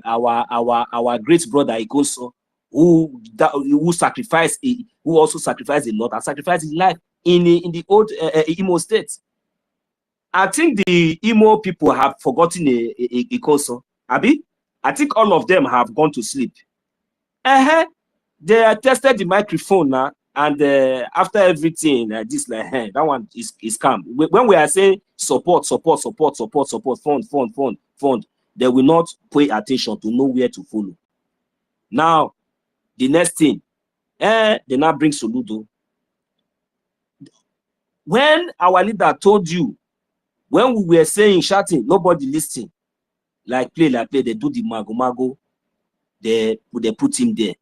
great brother Ikoso, who sacrificed, who also sacrificed a lot and sacrificed his life in the old Imo State. I think the Imo people have forgotten Ikoso. Abi, I think all of them have gone to sleep. They tested the microphone now, and after everything, that one is calm. When we are saying support, fund, they will not pay attention to know where to follow. Now, the next thing, they now bring Soludo. When our leader told you, when we were saying, shouting, nobody listening, like play, they do the mago, they put him there.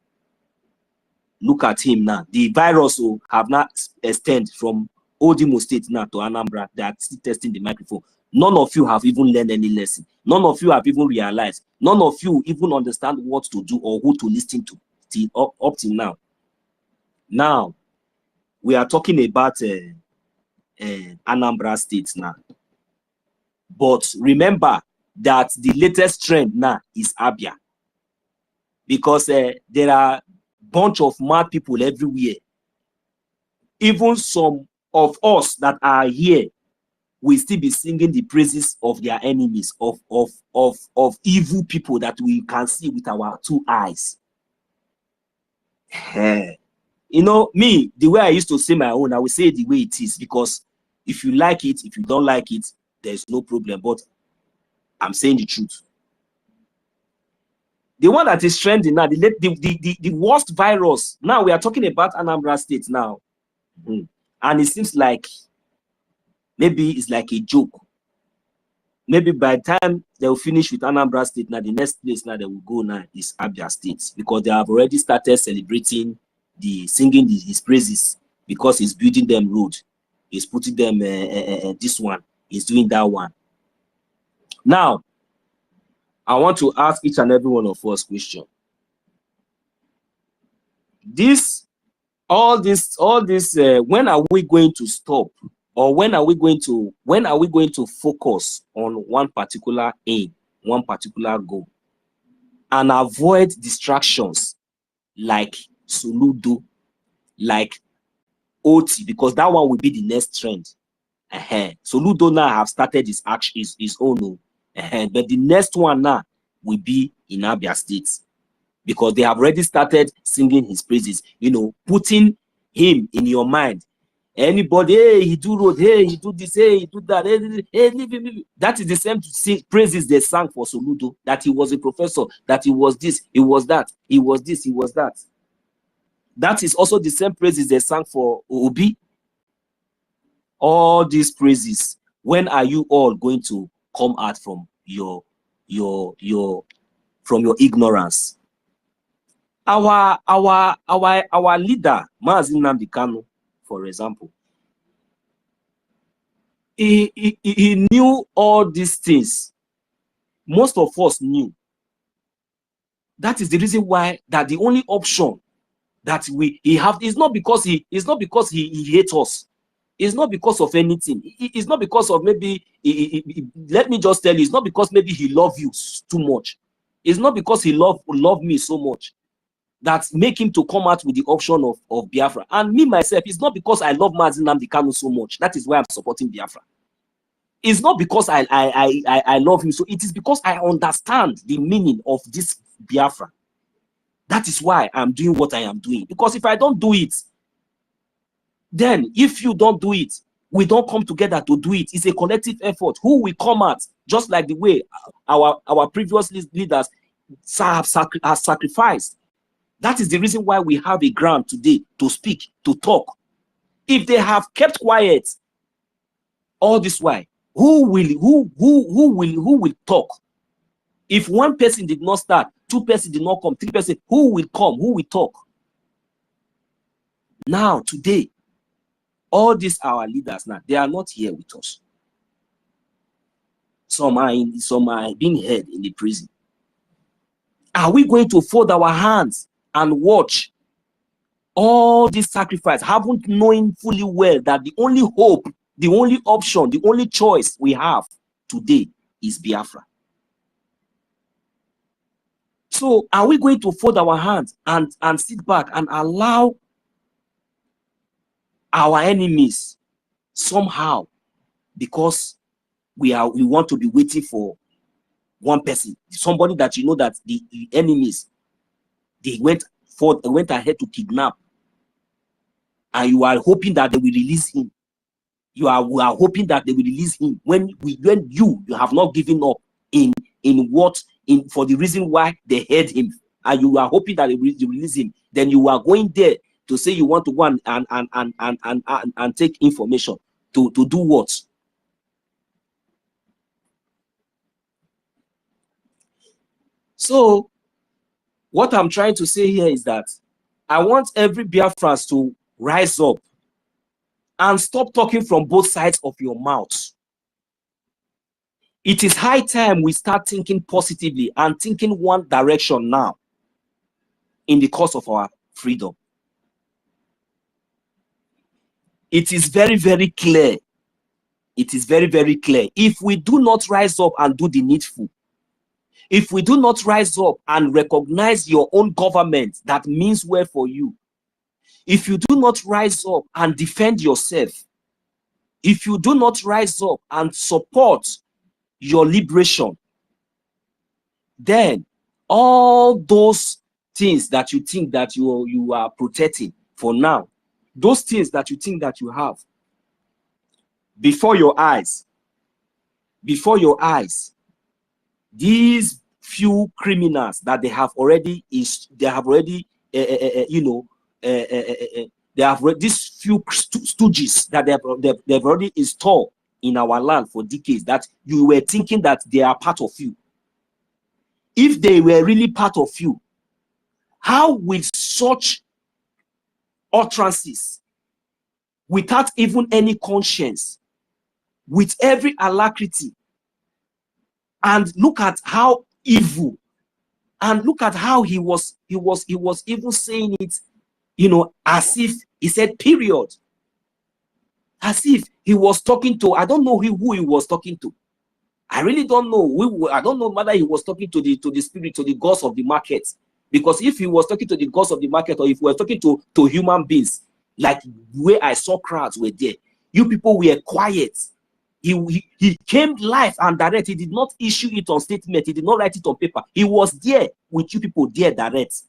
Look at him now. The virus have not extended from Old Imo State now to Anambra. They are still testing the microphone. None of you have even learned any lesson. None of you have even realized. None of you even understand what to do or who to listen to up till now. Now, we are talking about Anambra State now. But remember that the latest trend now is Abia. Because there are bunch of mad people everywhere. Even some of us that are here will still be singing the praises of their enemies, of evil people that we can see with our two eyes. You know, me, the way I used to say my own, I will say it the way it is, because if you like it, if you don't like it, there's no problem. But I'm saying the truth. The one that is trending now, the worst virus. Now we are talking about Anambra State now. And it seems like maybe it's like a joke. maybe by the time they will finish with Anambra State, now the next place now they will go now is Abia State, because they have already started celebrating singing his praises, because he's building them road, he's putting them this one, he's doing that one. Now, I want to ask each and every one of us question. All this, when are we going to stop, or when are we going to focus on one particular aim, one particular goal, and avoid distractions like Soludo, like OT, because that one will be the next trend. Soludo now have started his own, but the next one now will be in Abia State, because they have already started singing his praises, you know, putting him in your mind. Anybody, hey, he do road, hey, he do this, hey, he do that, hey. That is the same praises they sang for Soludo, that he was a professor, that he was this, he was that, he was this, he was that. That is also the same praises they sang for Obi. All these praises, when are you all going to come out from your ignorance? Our leader, Mazi NNAMDI KANU, for example, he knew all these things. Most of us knew. That is the reason why that the only option that he have is not because he hates us. It's not because of anything. It's not because of maybe let me just tell you, it's not because maybe he loves you too much. It's not because he love me so much that make him to come out with the option of Biafra. And me myself, it's not because I love Mazi NNAMDI KANU so much. That is why I'm supporting Biafra. It's not because I love him, so it is because I understand the meaning of this Biafra. That is why I'm doing what I am doing. Because if I don't do it, then if you don't do it, we don't come together to do it. It's a collective effort. Who will come out, just like the way our previous leaders have sacrificed. That is the reason why we have a ground today to speak, to talk. If they have kept quiet all this while, who will talk? If one person did not start, two persons did not come, three persons, who will come? Who will talk? Now, today, all these our leaders now, they are not here with us. Some are being held in the prison. Are we going to fold our hands and watch all this sacrifice, haven't knowing fully well that the only hope, the only option, the only choice we have today is Biafra? So are we going to fold our hands and sit back and allow our enemies somehow, because we want to be waiting for one person, somebody that you know that the enemies, they went ahead to kidnap, and you are hoping that they will release him. We are hoping that they will release him when you have not given up for the reason why they held him, and you are hoping that they will release him. Then you are going there to say you want to go and take information to do what? So what I'm trying to say here is that I want every Biafran to rise up and stop talking from both sides of your mouth. It is high time we start thinking positively and thinking one direction now in the cause of our freedom. It is very, very clear. It is very, very clear. If we do not rise up and do the needful, if we do not rise up and recognize your own government that means well for you, if you do not rise up and defend yourself, if you do not rise up and support your liberation, then all those things that you think that you are protecting for now, those things that you think that you have before your eyes, these few criminals that they have already these few stooges that they've already installed in our land for decades that you were thinking that they are part of you. If they were really part of you, how will such utterances, without even any conscience, with every alacrity, and look at how evil, and look at how he was even saying it, you know, as if he said period, as if he was talking to, I don't know who he was talking to. I really don't know. I don't know whether he was talking to the spirit, to the gods of the market. Because if he was talking to the gods of the market, or if we were talking to human beings, like where I saw crowds were there, you people were quiet. He came live and direct. He did not issue it on statement. He did not write it on paper. He was there with you people there direct.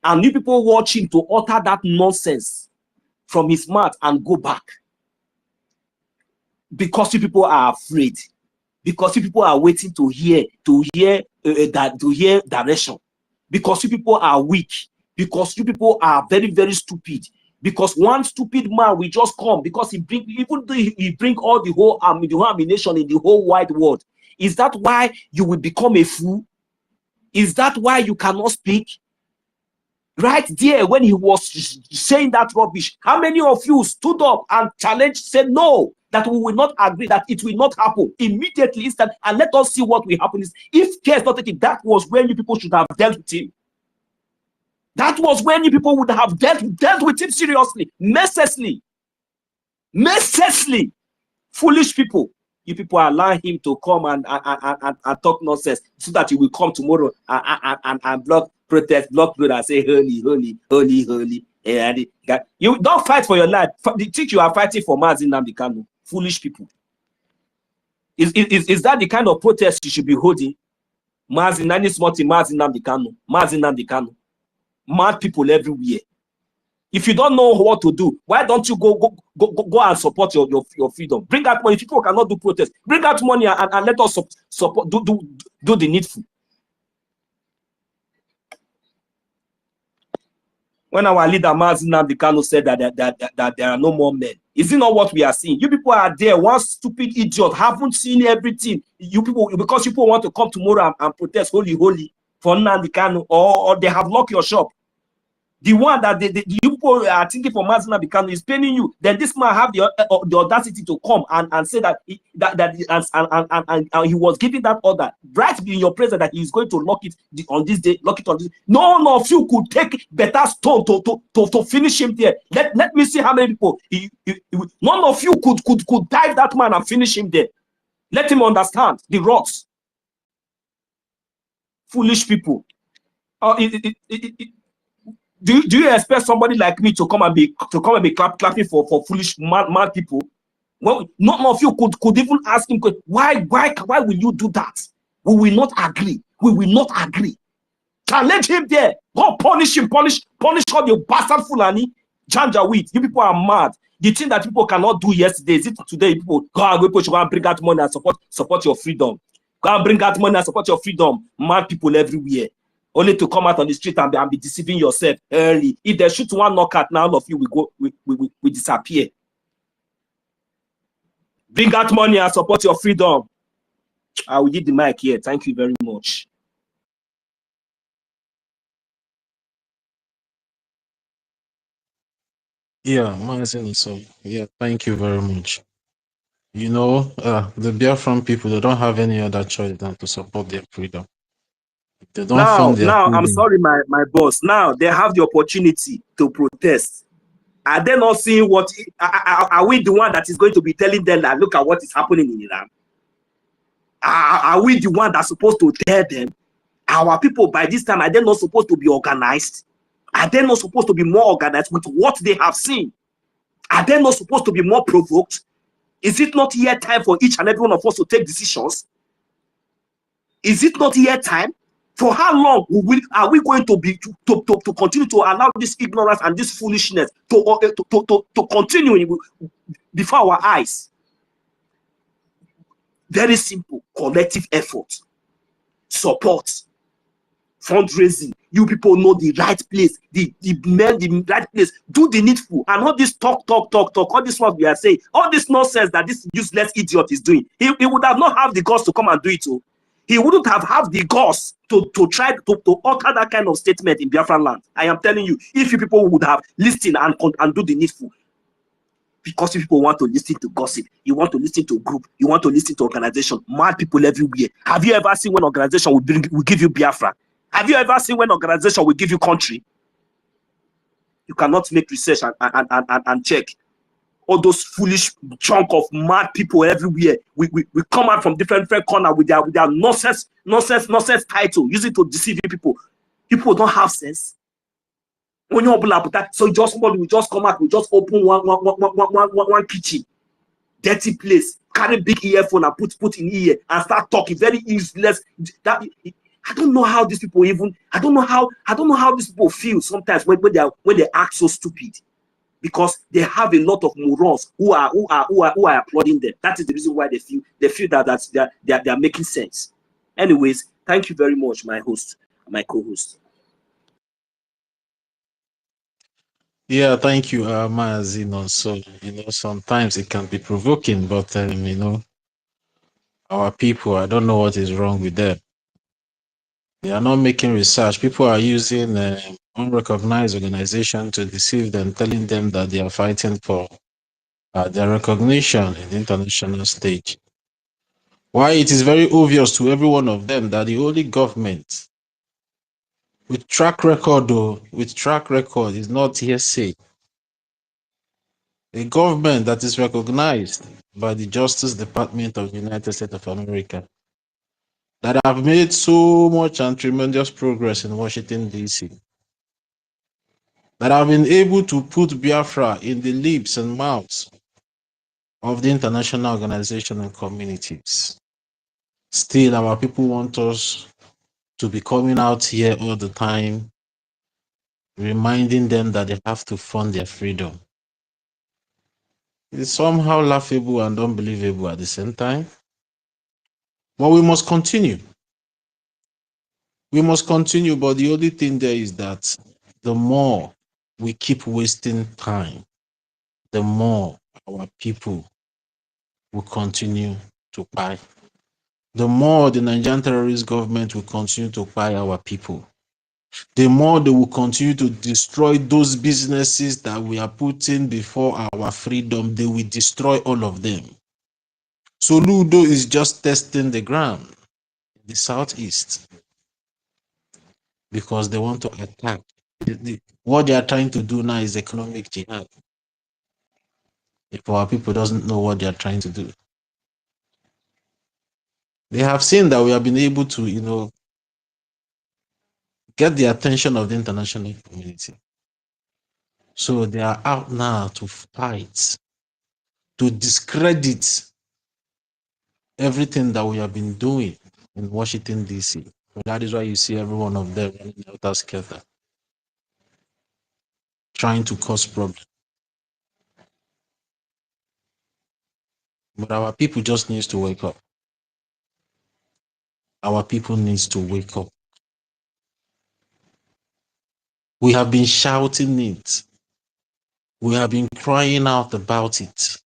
And you people watching to utter that nonsense from his mouth and go back. Because you people are afraid. Because you people are waiting to hear direction. Because you people are weak. Because you people are very, very stupid. Because one stupid man will just come because he bring, even though he bring all the whole ammunition in the whole wide world. Is that why you will become a fool? Is that why you cannot speak? Right there, when he was saying that rubbish, how many of you stood up and challenged, said no, that we will not agree, that it will not happen immediately, instant, and let us see what will happen? Is if care is not taken, that was when you people should have dealt with him. That was when you people would have dealt with him seriously, mercilessly. Foolish people. You people allow him to come and talk nonsense so that he will come tomorrow and block protest, block road and say holy, holy, holy, holy. And you don't fight for your life. You think you are fighting for NNAMDI KANU? Foolish people. Is that the kind of protest you should be holding? NNAMDI KANU. Mad people everywhere. If you don't know what to do, why don't you go and support your freedom? Bring out money. If people cannot do protest, bring out money and let us support, do the needful. When our leader NNAMDI KANU said that there are no more men, is it not what we are seeing? You people are there, one stupid idiot, haven't seen everything. You people, because people want to come tomorrow and protest holy for NNAMDI KANU, or they have locked your shop. The one that you people are thinking for NNAMDI KANU is paying you. Then this man have the audacity to come and say that he was giving that order right in your presence that he is going to lock it on this day. Lock it on this. None of you could take better stone to finish him there. Let me see how many people. None of you could dive that man and finish him there. Let him understand the rocks. Foolish people. Do you expect somebody like me to come and be clapping for foolish mad people? Well, none of you could even ask him why will you do that? We will not agree. We will not agree. Challenge him there. Go punish him. Punish all the bastard Fulani Janjaweed. You people are mad. The thing that people cannot do yesterday, is it today? People go and bring out money and support your freedom. Go and bring out money and support your freedom. Mad people everywhere. Only to come out on the street and be deceiving yourself early. If they shoot one knockout, now all of you we disappear. Bring out money and support your freedom. I will give the mic here. Thank you very much. Yeah, Mazin, so yeah, thank you very much. You know, the Biafran people, they don't have any other choice than to support their freedom. They don't fund their now, freedom. I'm sorry, my boss. Now they have the opportunity to protest. Are they not seeing what? Are we the one that is going to be telling them that look at what is happening in Iran? Are we the one that's supposed to tell them? Our people by this time, are they not supposed to be organized? Are they not supposed to be more organized with what they have seen? Are they not supposed to be more provoked? Is it not yet time for each and every one of us to take decisions? Is it not yet time? For how long are we going to be to continue to allow this ignorance and this foolishness to continue before our eyes? Very simple, collective effort, support. fundraising. You people know the right place, the right place. Do the needful, and all this talk. All this what we are saying, all this nonsense that this useless idiot is doing. He would have not have the guts to come and do it. Oh. He wouldn't have the guts to try to utter that kind of statement in Biafran land. I am telling you, if you people would have listened and do the needful. Because people want to listen to gossip, you want to listen to group, you want to listen to organization, mad people everywhere. Have you ever seen when organization will give you Biafra? Have you ever seen when organization will give you country? You cannot make research and check. All those foolish chunk of mad people everywhere. We come out from different corners with their nonsense title, using to deceive people. People don't have sense. When you open up that, so just somebody will just come out, will just open one kitchen, dirty place, carry big earphone and put in ear and start talking very useless. That I don't know how these people even. I don't know how these people feel sometimes when they act so stupid, because they have a lot of morons who are applauding them. That is the reason why they feel that they are making sense. Anyways, thank you very much, my co-host. Yeah, thank you, Mazino. So, sometimes it can be provoking, but, our people, I don't know what is wrong with them. They are not making research. People are using unrecognized organization to deceive them, telling them that they are fighting for their recognition in the international stage. Why it is very obvious to every one of them that the only government with track record is not hearsay. A government that is recognized by the Justice Department of the United States of America, that have made so much and tremendous progress in Washington, D.C., that have been able to put Biafra in the lips and mouths of the international organization and communities. Still, our people want us to be coming out here all the time, reminding them that they have to fund their freedom. It's somehow laughable and unbelievable at the same time. But we must continue. We must continue, but the only thing there is that the more we keep wasting time, the more our people will continue to buy. The more the Nigerian terrorist government will continue to buy our people, the more they will continue to destroy those businesses that we are putting before our freedom. They will destroy all of them. So Ludo is just testing the ground in the southeast because they want to attack. What they are trying to do now is economic jihad. If our people doesn't know what they are trying to do, they have seen that we have been able to, get the attention of the international community. So they are out now to fight, to discredit everything that we have been doing in Washington, D.C. So that is why you see every one of them running out together, trying to cause problems. But our people just needs to wake up. Our people needs to wake up. We have been shouting it. We have been crying out about it.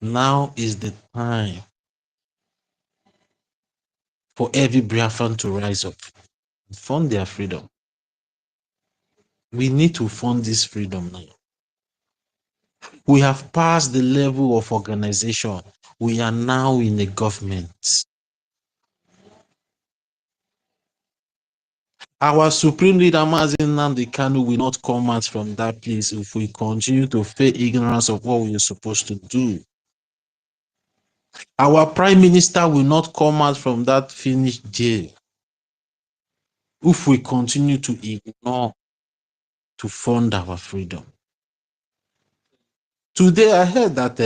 Now is the time for every Biafran to rise up and fund their freedom. We need to fund this freedom now. We have passed the level of organization. We are now in a government. Our supreme leader, NNAMDI KANU, will not come out from that place if we continue to feign ignorance of what we are supposed to do. Our prime minister will not come out from that finished jail if we continue to ignore to fund our freedom. Today, I heard that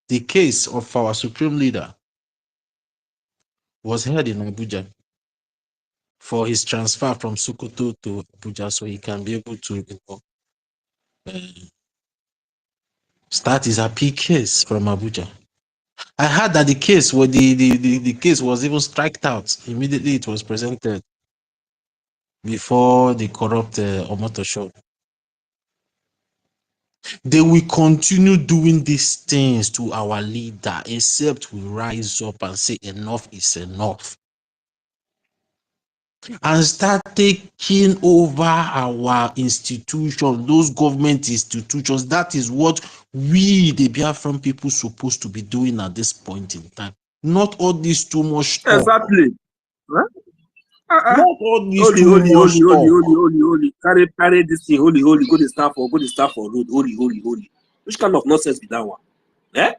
the case of our supreme leader was heard in Abuja for his transfer from Sokoto to Abuja, so he can be able to start his appeal case from Abuja. I heard that the case where the case was even striked out. Immediately it was presented before the corrupt Omoto show. They will continue doing these things to our leader, except we rise up and say enough is enough. And start taking over our institutions, those government institutions. That is what we, the Biafran people, supposed to be doing at this point in time. Not all this too much talk. Exactly. Huh? Not all this Holy, too holy, much holy, holy, talk. holy, holy, holy. Carry this thing, holy, holy, go to start for road, holy, holy, holy. Which kind of nonsense be that one? Eh?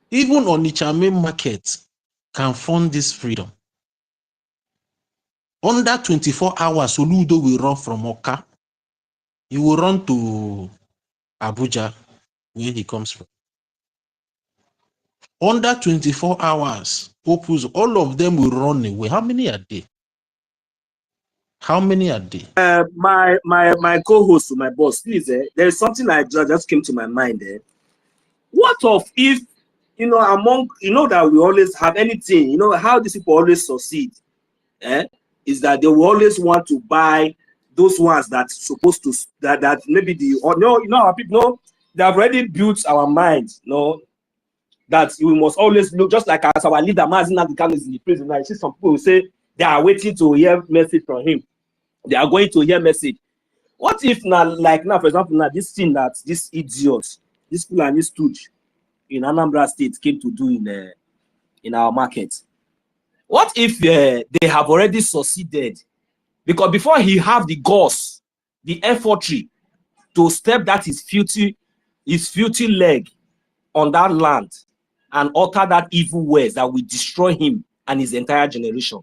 Even on the main market can fund this freedom. Under 24 hours, Soludo will run from Oka. He will run to Abuja, where he comes from. Under 24 hours, Opus, all of them will run away. How many are they? How many are they? My co-host, my boss, please, there is something I just came to my mind. What of if, among, that we always have anything, how these people always succeed, is that they will always want to buy those ones that's supposed to, that maybe our people, they have already built our minds, that we must always look, just like as our leader, Mazi Nnamdi Kanu, is in the prison. I see some people who say they are waiting to hear message from him. They are going to hear message. What if now, for example, now this thing that this idiot, this Fulani stooge in Anambra State came to do in our market? What if they have already succeeded? Because before he have the guts, the infantry to step that his filthy leg on that land and utter that evil words that will destroy him and his entire generation.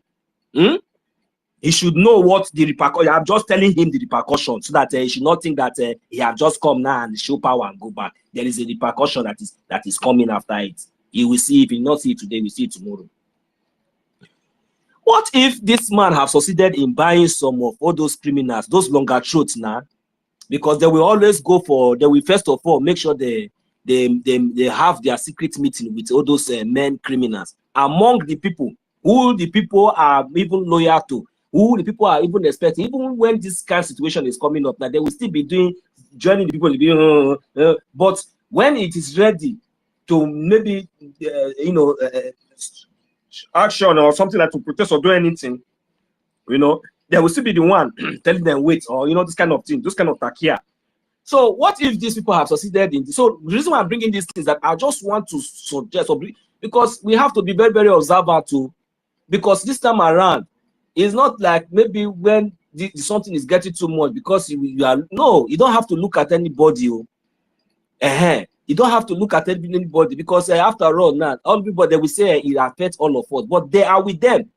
He should know what the repercussion. I'm just telling him the repercussion so that he should not think that he have just come now and show power and go back. There is a repercussion that is coming after it. You will see. If you not see it today, we see it tomorrow. What if this man have succeeded in buying some of all those criminals, those longer throats now? Because they will always go for. They will first of all make sure they have their secret meeting with all those men criminals among the people who the people are even loyal to, who the people are even expecting. Even when this kind of situation is coming up, that they will still be joining the people. But when it is ready to maybe action or something like to protest or do anything, they will still be the one telling them wait, or this kind of thing, this kind of takia. So what if these people have succeeded in this? So the reason why I'm bringing these things that I just want to suggest, because we have to be very, very observant too, because this time around, it's not like maybe when something is getting too much, because you don't have to look at anybody. You don't have to look at anybody, because after all, now everybody, they will say it affects all of us, but they are with them.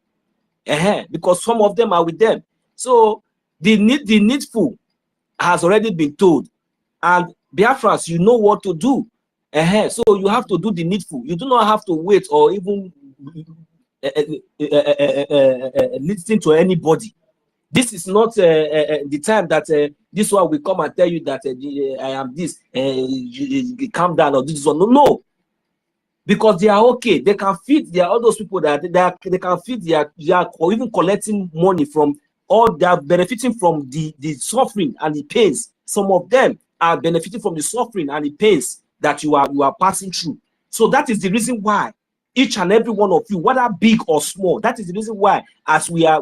Because some of them are with them. So the needful has already been told. And Biafrans, you know what to do. So you have to do the needful. You do not have to wait or even listen to anybody. This is not the time that this one will come and tell you that I am this. Calm down or do this one. No. Because they are okay. They can feed all those people that they can feed. They are even collecting money from all. They are benefiting from the suffering and the pains. Some of them are benefiting from the suffering and the pains that you are passing through. So that is the reason why each and every one of you, whether big or small, that is the reason why, as we are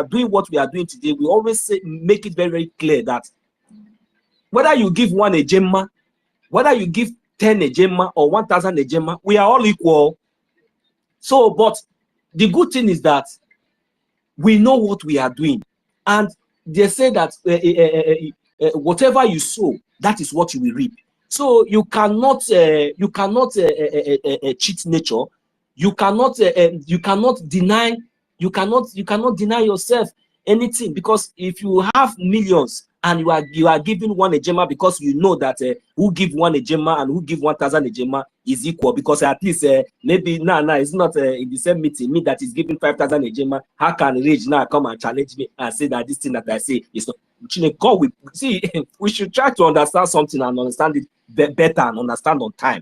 doing what we are doing today, we always make it very, very clear that whether you give one a gemma, whether you give 10 a gemma or 1,000 a gemma, we are all equal. So, but the good thing is that we know what we are doing, and they say that whatever you sow, that is what you will reap. So you cannot cheat nature. You cannot deny yourself anything, because if you have millions and you are giving one a gemma, because you know that who give one a gemma and who give 1,000 a gemma is equal, because at least maybe it's not in the same meeting. Me that is giving 5,000 a gemma, how can Rage now come and challenge me and say that this thing that I say is not? We should try to understand something and understand it better and understand on time.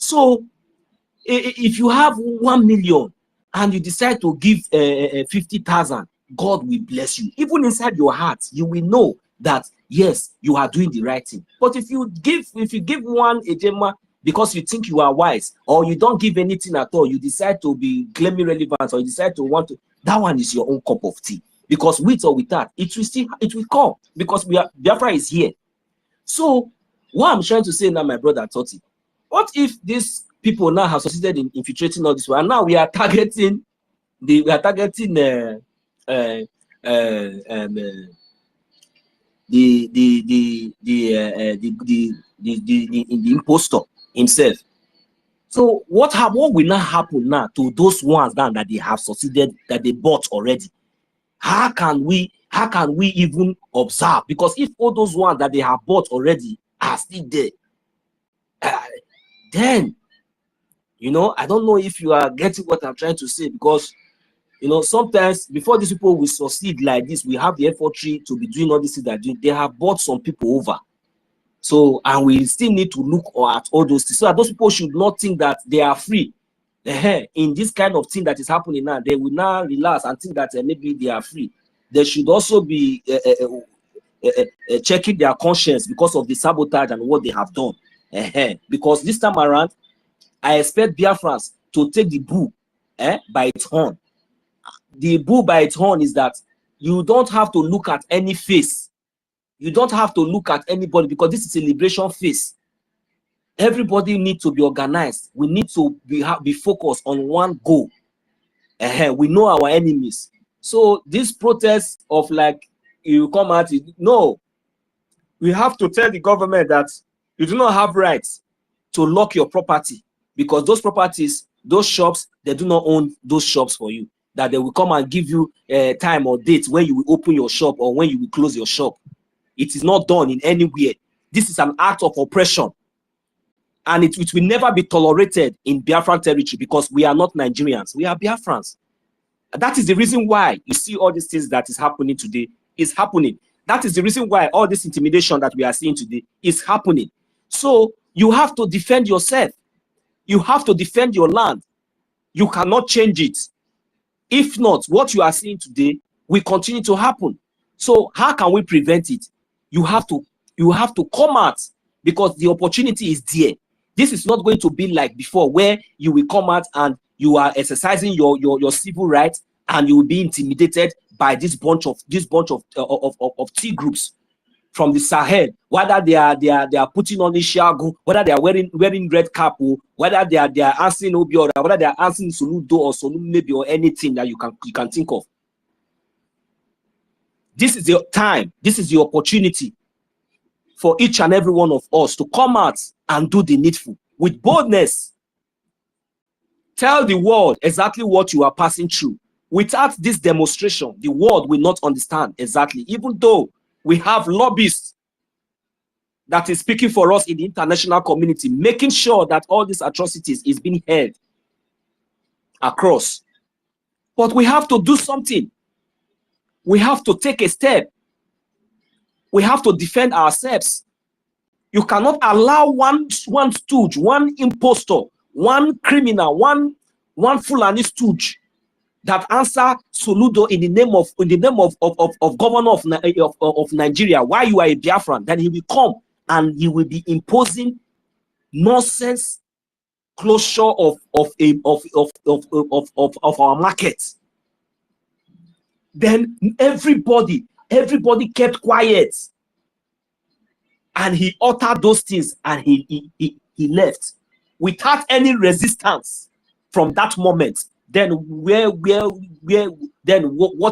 So if you have 1 million and you decide to give 50,000, God will bless you. Even inside your heart, you will know that yes, you are doing the right thing. But if you give one ejema because you think you are wise, or you don't give anything at all, you decide to be claiming relevance, or you decide to want to, that one is your own cup of tea. Because with or without, it will come, because Biafra is here. So what I'm trying to say now, my brother Toti, what if these people now have succeeded in infiltrating all this, and now we are targeting the impostor himself? So what will now happen now to those ones that they have succeeded, that they bought already? How can we even observe? Because if all those ones that they have bought already are still there, then, you know, I don't know if you are getting what I'm trying to say, because, you know, sometimes before these people will succeed like this, we have the infantry to be doing all this things that they have bought some people over. So, and we still need to look at all those things, so that those people should not think that they are free. In this kind of thing that is happening now, they will now relax and think that maybe they are free. They should also be checking their conscience because of the sabotage and what they have done. Because this time around, I expect Biafrans to take the bull by its horn. The bull by its horn is that you don't have to look at any face. You don't have to look at anybody, because this is a liberation phase. Everybody needs to be organized. We need to be focused on one goal. We know our enemies. So this protest of like, you come out, no, we have to tell the government that you do not have rights to lock your property, because those properties, those shops, they do not own those shops for you. That they will come and give you a time or date when you will open your shop or when you will close your shop. It is not done in anywhere. This is an act of oppression, and it will never be tolerated in Biafran territory, because we are not Nigerians, we are Biafrans. That is the reason why you see all these things that is happening today is happening. That is the reason why all this intimidation that we are seeing today is happening. So you have to defend yourself. You have to defend your land. You cannot change it. If not, what you are seeing today will continue to happen. So how can we prevent it? You have to come out, because the opportunity is there. This is not going to be like before, where you will come out and you are exercising your civil rights, and you will be intimidated by this bunch of T groups from the Sahel, whether they are putting on the shago, whether they are wearing red cap, whether they are answering Obi, or whether they are answering Soludo or Solumebi, or anything that you can think of. This is the time, this is the opportunity for each and every one of us to come out and do the needful with boldness. Tell the world exactly what you are passing through. Without this demonstration, the world will not understand exactly, even though we have lobbyists that is speaking for us in the international community, making sure that all these atrocities is being heard across. But we have to do something. We have to take a step. We have to defend ourselves. You cannot allow one stooge, one impostor, one criminal, one Fulani stooge that answer Soludo in the name of governor of Nigeria. Why you are a Biafran? Then he will come and he will be imposing nonsense closure of our market. Then everybody kept quiet, and he uttered those things, and he left without any resistance from that moment. Then what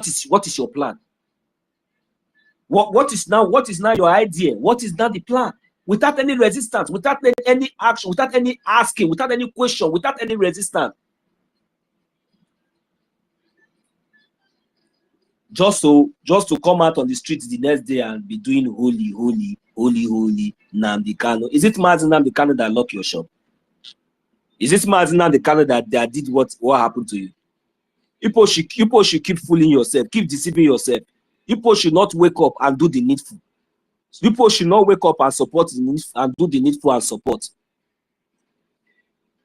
is your plan? What is now your idea? What is now the plan? Without any resistance, without any action, without any asking, without any question, without any resistance. Just to come out on the streets the next day and be doing holy NNAMDI KANU. Is it Mazi NNAMDI KANU that locked your shop? Is it Mazi NNAMDI KANU that did what happened to you? People should keep fooling yourself, keep deceiving yourself. People should not wake up and do the needful. People should not wake up and support and do the needful and support.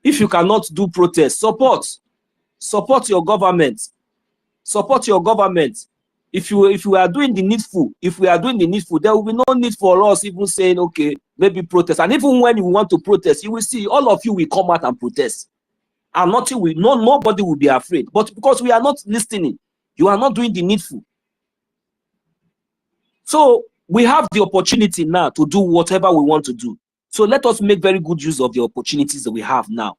If you cannot do protest, support your government. Support your government. If we are doing the needful, there will be no need for us even saying, okay, maybe protest. And even when you want to protest, you will see all of you will come out and protest. And nobody will be afraid. But because we are not listening, you are not doing the needful. So we have the opportunity now to do whatever we want to do. So let us make very good use of the opportunities that we have now.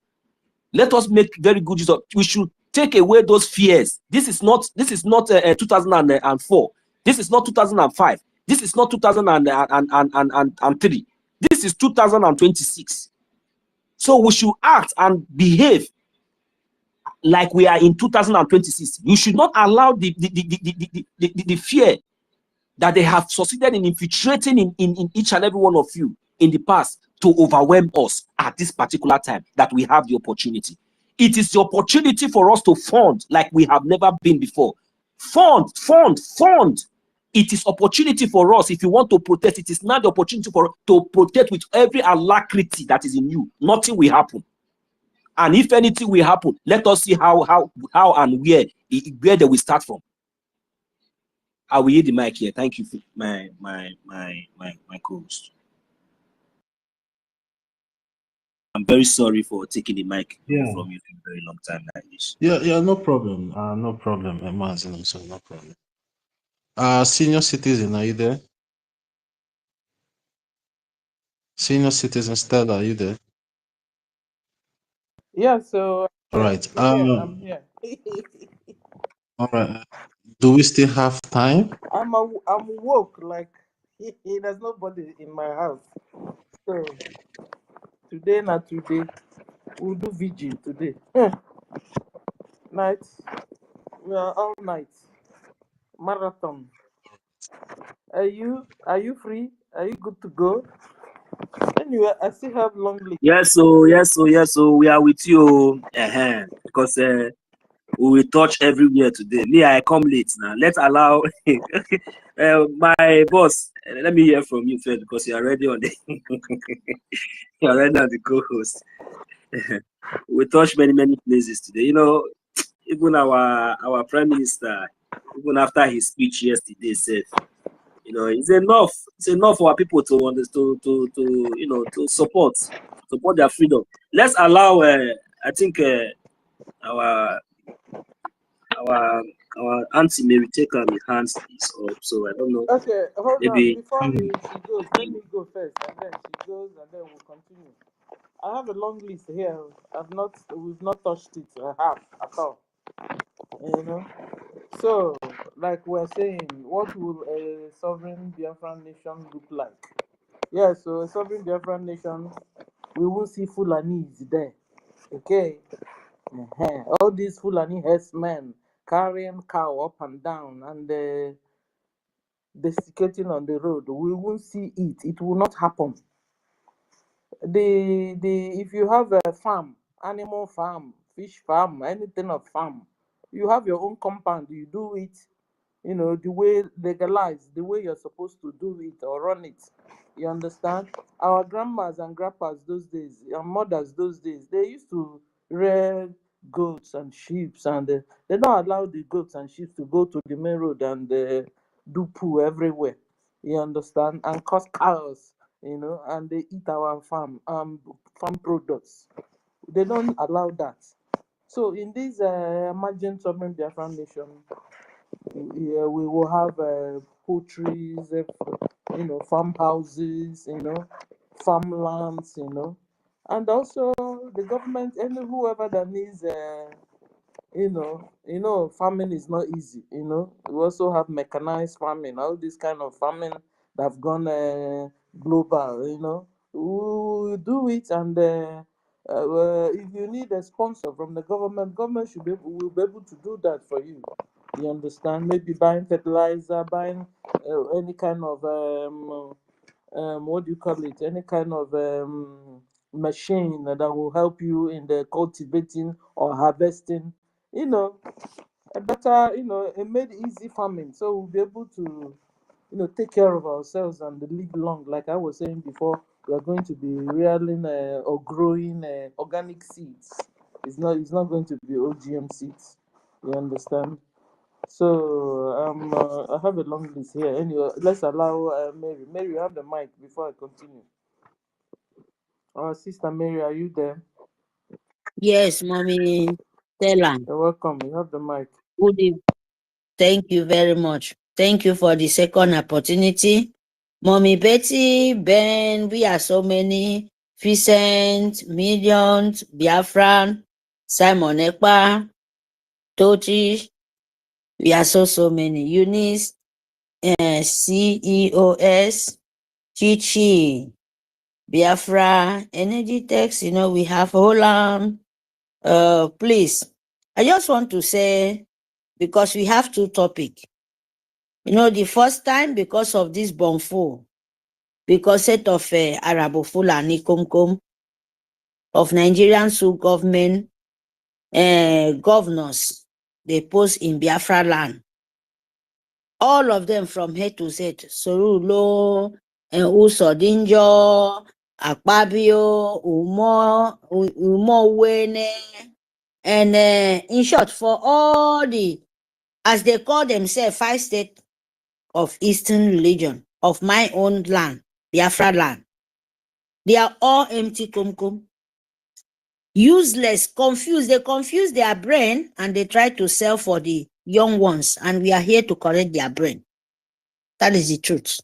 Let us make very good use of. We should take away those fears. This is not 2004. This is not 2005. This is not 2003. This is 2026. So we should act and behave like we are in 2026. You should not allow the fear that they have succeeded in infiltrating in each and every one of you in the past to overwhelm us at this particular time that we have the opportunity. It is the opportunity for us to fund like we have never been before. Fund. It is opportunity for us. If you want to protest, it is not the opportunity for us to protest with every alacrity that is in you. Nothing will happen. And if anything will happen, let us see how and where they will start from. I will yield the mic here. Thank you for my co-host. I'm very sorry for taking the mic from you for a very long time like this. Yeah, no problem. No problem, Mazin, so no problem. Senior citizen, are you there? Senior citizen Stella, are you there? Yeah, so All right. I'm here. All right. Do we still have time? I'm woke, like there's nobody in my house. So today, we'll do vigil today. Night. We are all night. Marathon. Are you free? Are you good to go? Anyway, I still have long list. Yes, so we are with you. Because we will touch everywhere today. Me, I come late now. Let's allow my boss. Let me hear from you first because you're already on the you're already on the co-host. We touch many places today. You know, even our prime minister, even after his speech yesterday, said, you know, it's enough for our people to understand, to support their freedom. Let's allow I think our auntie Mary Taker hands is up, so I don't know. Okay, hold maybe on. Before she goes, let me go first, and then she goes, and then we'll continue. I have a long list here. We've not touched it half at all. You know. So, like we're saying, what will a sovereign Biafran nation look like? Yeah, so a sovereign Biafran nation, we will see Fulanis there. Okay. All these Fulani herdsmen carrying cow up and down and desiccating on the road. We won't see it. It will not happen. If you have a farm, animal farm, fish farm, anything of farm, you have your own compound. You do it, the way legalized, the way you're supposed to do it or run it. You understand? Our grandmas and grandpas those days, our mothers those days, they used to rear goats and sheep, and they don't allow the goats and sheep to go to the main road and do poo everywhere. You understand? And cause chaos, and they eat our farm products. They don't allow that. So in this emergent sovereign Biafran nation, we will have poultries, farmhouses, farmlands, and also the government, and whoever that needs, farming is not easy. We also have mechanized farming, all this kind of farming that have gone global. We will do it, and if you need a sponsor from the government will be able to do that for you. You understand? Maybe buying fertilizer, buying any kind of what do you call it? Any kind of machine that will help you in the cultivating or harvesting. A better, a made easy farming, so we'll be able to take care of ourselves and live long. Like I was saying before, we are going to be rearing or growing organic seeds. It's not going to be OGM seeds. You understand? So I have a long list here. Anyway, let's allow Mary. Mary, you have the mic before I continue. Our sister Mary, are you there? Yes, Mommy Stella. You're welcome. You have the mic. Good evening. Thank you very much. Thank you for the second opportunity. Mommy Betty, Ben, we are so many. Vicent, Millions, Biafran, Simon Ekpa, Tochi, we are so many. Eunice, CEOS, Chichi, Biafra, Energy Text, we have Holland. Please, I just want to say, because we have two topics. The first time, because of this bonfo, because set of Arabo Fulani Komkom of Nigerian Sioux government governors, they post in Biafra land. All of them from head to Z, Sorulo, Usodinjo, Akpabio, Umo Wene, and in short, for all the, as they call themselves, 5 states of Eastern religion, of my own land, Biafra land. They are all empty kumkum. Useless, confused. They confuse their brain and they try to sell for the young ones. And we are here to correct their brain. That is the truth.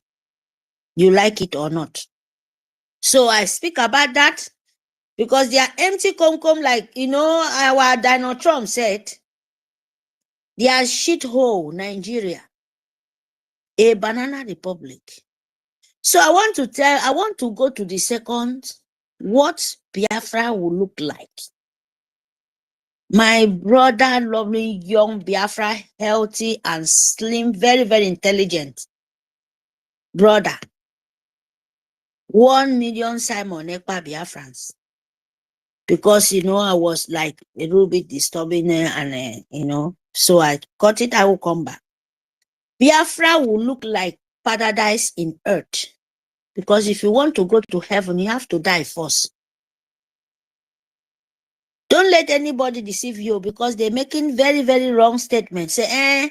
You like it or not. So I speak about that because they are empty kumkum, like, our Donald Trump said, they are shithole Nigeria, a banana republic. So I want to go to the second, what Biafra will look like. My brother, lovely, young Biafra, healthy and slim, very, very intelligent brother. 1 million Simon Ekpa Biafrans. Because, I was like a little bit disturbing and, so I cut it, I will come back. Biafra will look like paradise in earth. Because if you want to go to heaven, you have to die first. Don't let anybody deceive you because they're making very, very wrong statements. Say,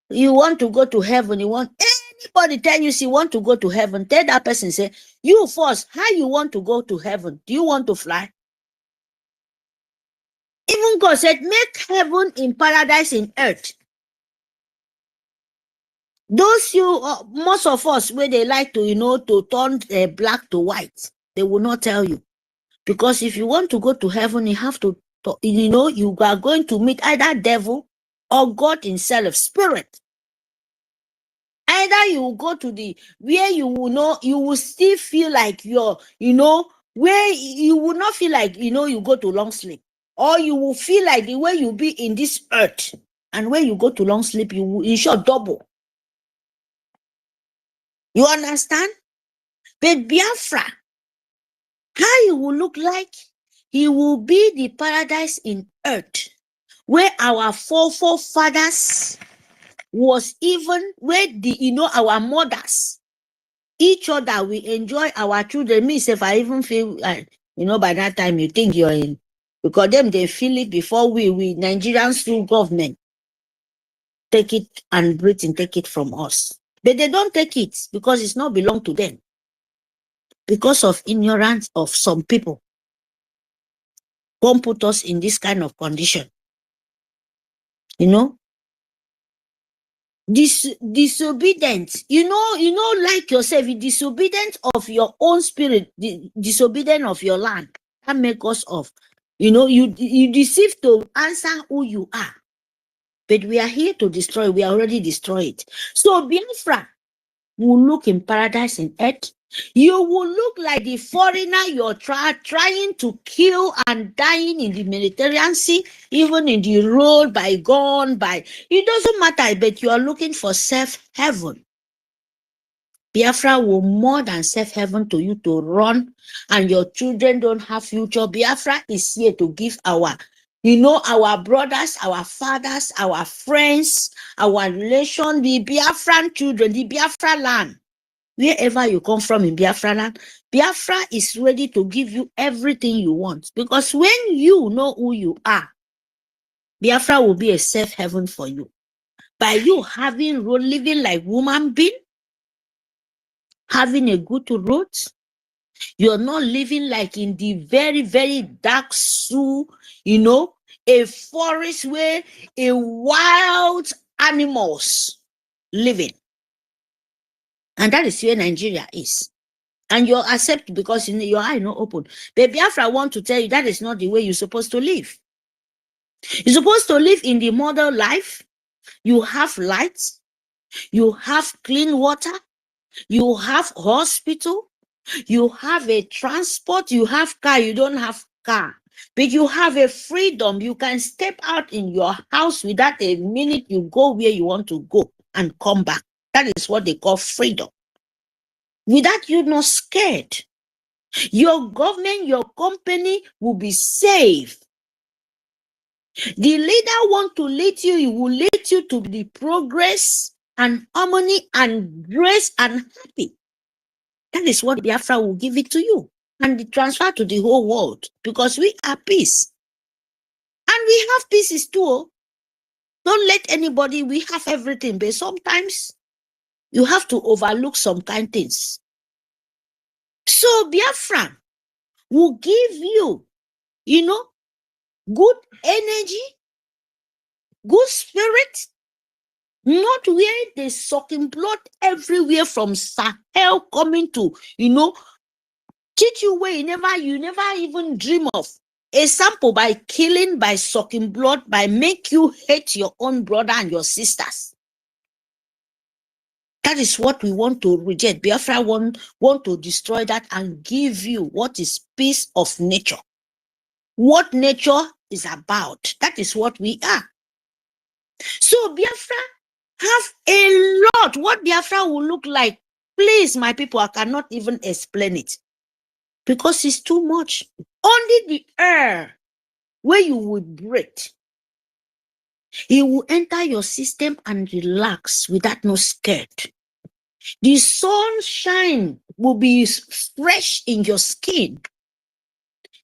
you want to go to heaven, anybody tell you you want to go to heaven, tell that person, say, you first, how you want to go to heaven? Do you want to fly? Even God said, make heaven in paradise in earth. Those most of us, where they like to, to turn black to white, they will not tell you. Because if you want to go to heaven, you have to, you are going to meet either devil or God himself, spirit. Either you will go to where you will you will still feel like you're, where you will not feel like, you go to long sleep. Or you will feel like the way you be in this earth. And when you go to long sleep, you shall double. You understand? But Biafra, how he will look like? He will be the paradise in earth, where our forefathers was even, where our mothers, each other, we enjoy our children. Me, if I even feel, by that time you think you're in, because them, they feel it before we Nigerian school government take it and Britain take it from us. But they don't take it because it's not belong to them. Because of ignorance of some people. Come put us in this kind of condition. Disobedient. Like yourself, disobedient of your own spirit, disobedient of your land. That make us off. You deceive to answer who you are. But we are here to destroy. We are already destroyed. So Biafra will look in paradise in earth. You will look like the foreigner you're trying to kill and dying in the Mediterranean Sea, even in the road, by gun, it doesn't matter, but you are looking for safe heaven. Biafra will more than safe heaven to you to run, and your children don't have future. Biafra is here to give our brothers, our fathers, our friends, our relation, the Biafran children, the Biafra land. wherever you come from in Biafra land, Biafra is ready to give you everything you want. Because when you know who you are, Biafra will be a safe haven for you. By you living like woman being, having a good road, you're not living like in the very, very dark zoo, a forest where a wild animals living. And that is where Nigeria is. And you're accepted because your eye not open. But Biafra want to tell you that is not the way you're supposed to live. You're supposed to live in the model life. You have lights. You have clean water. You have hospital. You have a transport. You have car. You don't have car. But you have a freedom. You can step out in your house without a minute. You go where you want to go and come back. That is what they call freedom. Without you not scared. Your government, your company will be safe. The leader want to lead you, he will lead you to the progress and harmony and grace and happy. That is what Biafra will give it to you and the transfer to the whole world because we are peace. And we have pieces too. Don't let anybody, we have everything, but sometimes you have to overlook some kind things. So Biafra will give you, good energy, good spirit, not where they sucking blood everywhere from Sahel coming to, teach you where you never even dream of. A sample by killing, by sucking blood, by make you hate your own brother and your sisters. That is what we want to reject. Biafra want to destroy that and give you what is peace of nature. What nature is about. That is what we are. So Biafra have a lot. What Biafra will look like, please, my people, I cannot even explain it because it's too much. Only the air where you will breathe, it will enter your system and relax without no scared. The sunshine will be fresh in your skin.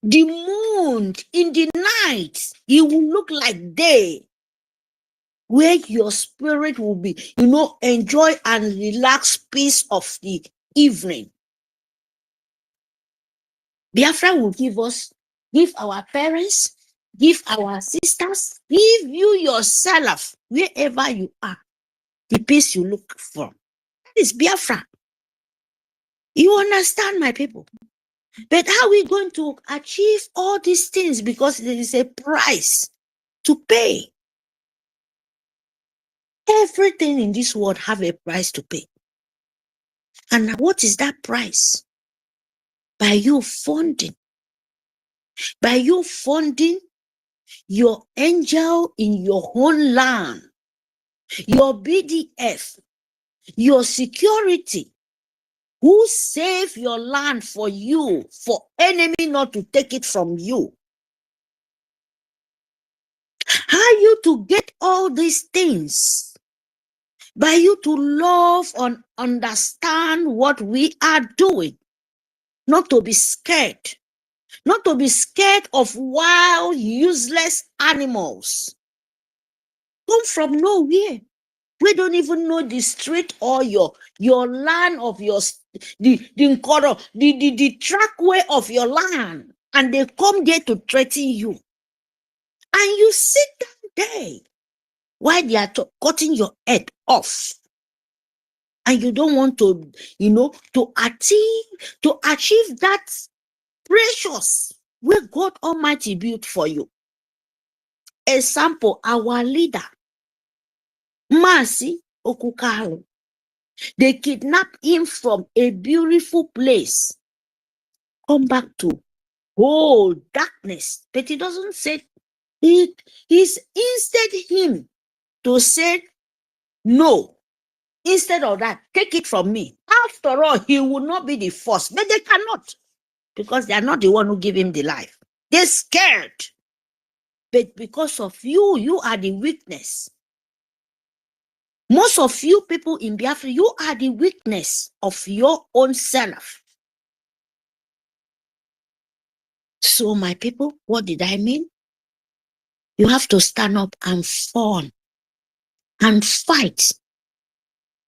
The moon in the night, it will look like day, where your spirit will be, enjoy and relax peace of the evening. Biafra will give our parents, give our sisters, give you yourself, wherever you are, the peace you look for. That is Biafra. You understand, my people? But how are we going to achieve all these things? Because there is a price to pay. Everything in this world have a price to pay. And what is that price? By you funding your angel in your own land, your BDF, your security, who save your land for you, for enemy not to take it from you. How you to get all these things? By you to love and understand what we are doing, not to be scared. Not to be scared of wild, useless animals. Come from nowhere. We don't even know the street or your land of the trackway of your land. And they come there to threaten you. And you sit down there while they are cutting your head off. And you don't want to, to achieve that precious where God Almighty built for you. Example, our leader, Mercy Okukalo, they kidnapped him from a beautiful place, come back to whole darkness. But he doesn't say it. He's instead him to say no. Instead of that, take it from me. After all, he will not be the first, but they cannot because they are not the one who give him the life. They're scared. But because of you are the weakness. Most of you people in Biafra, you are the weakness of your own self. So my people, what did I mean? You have to stand up and fawn and fight.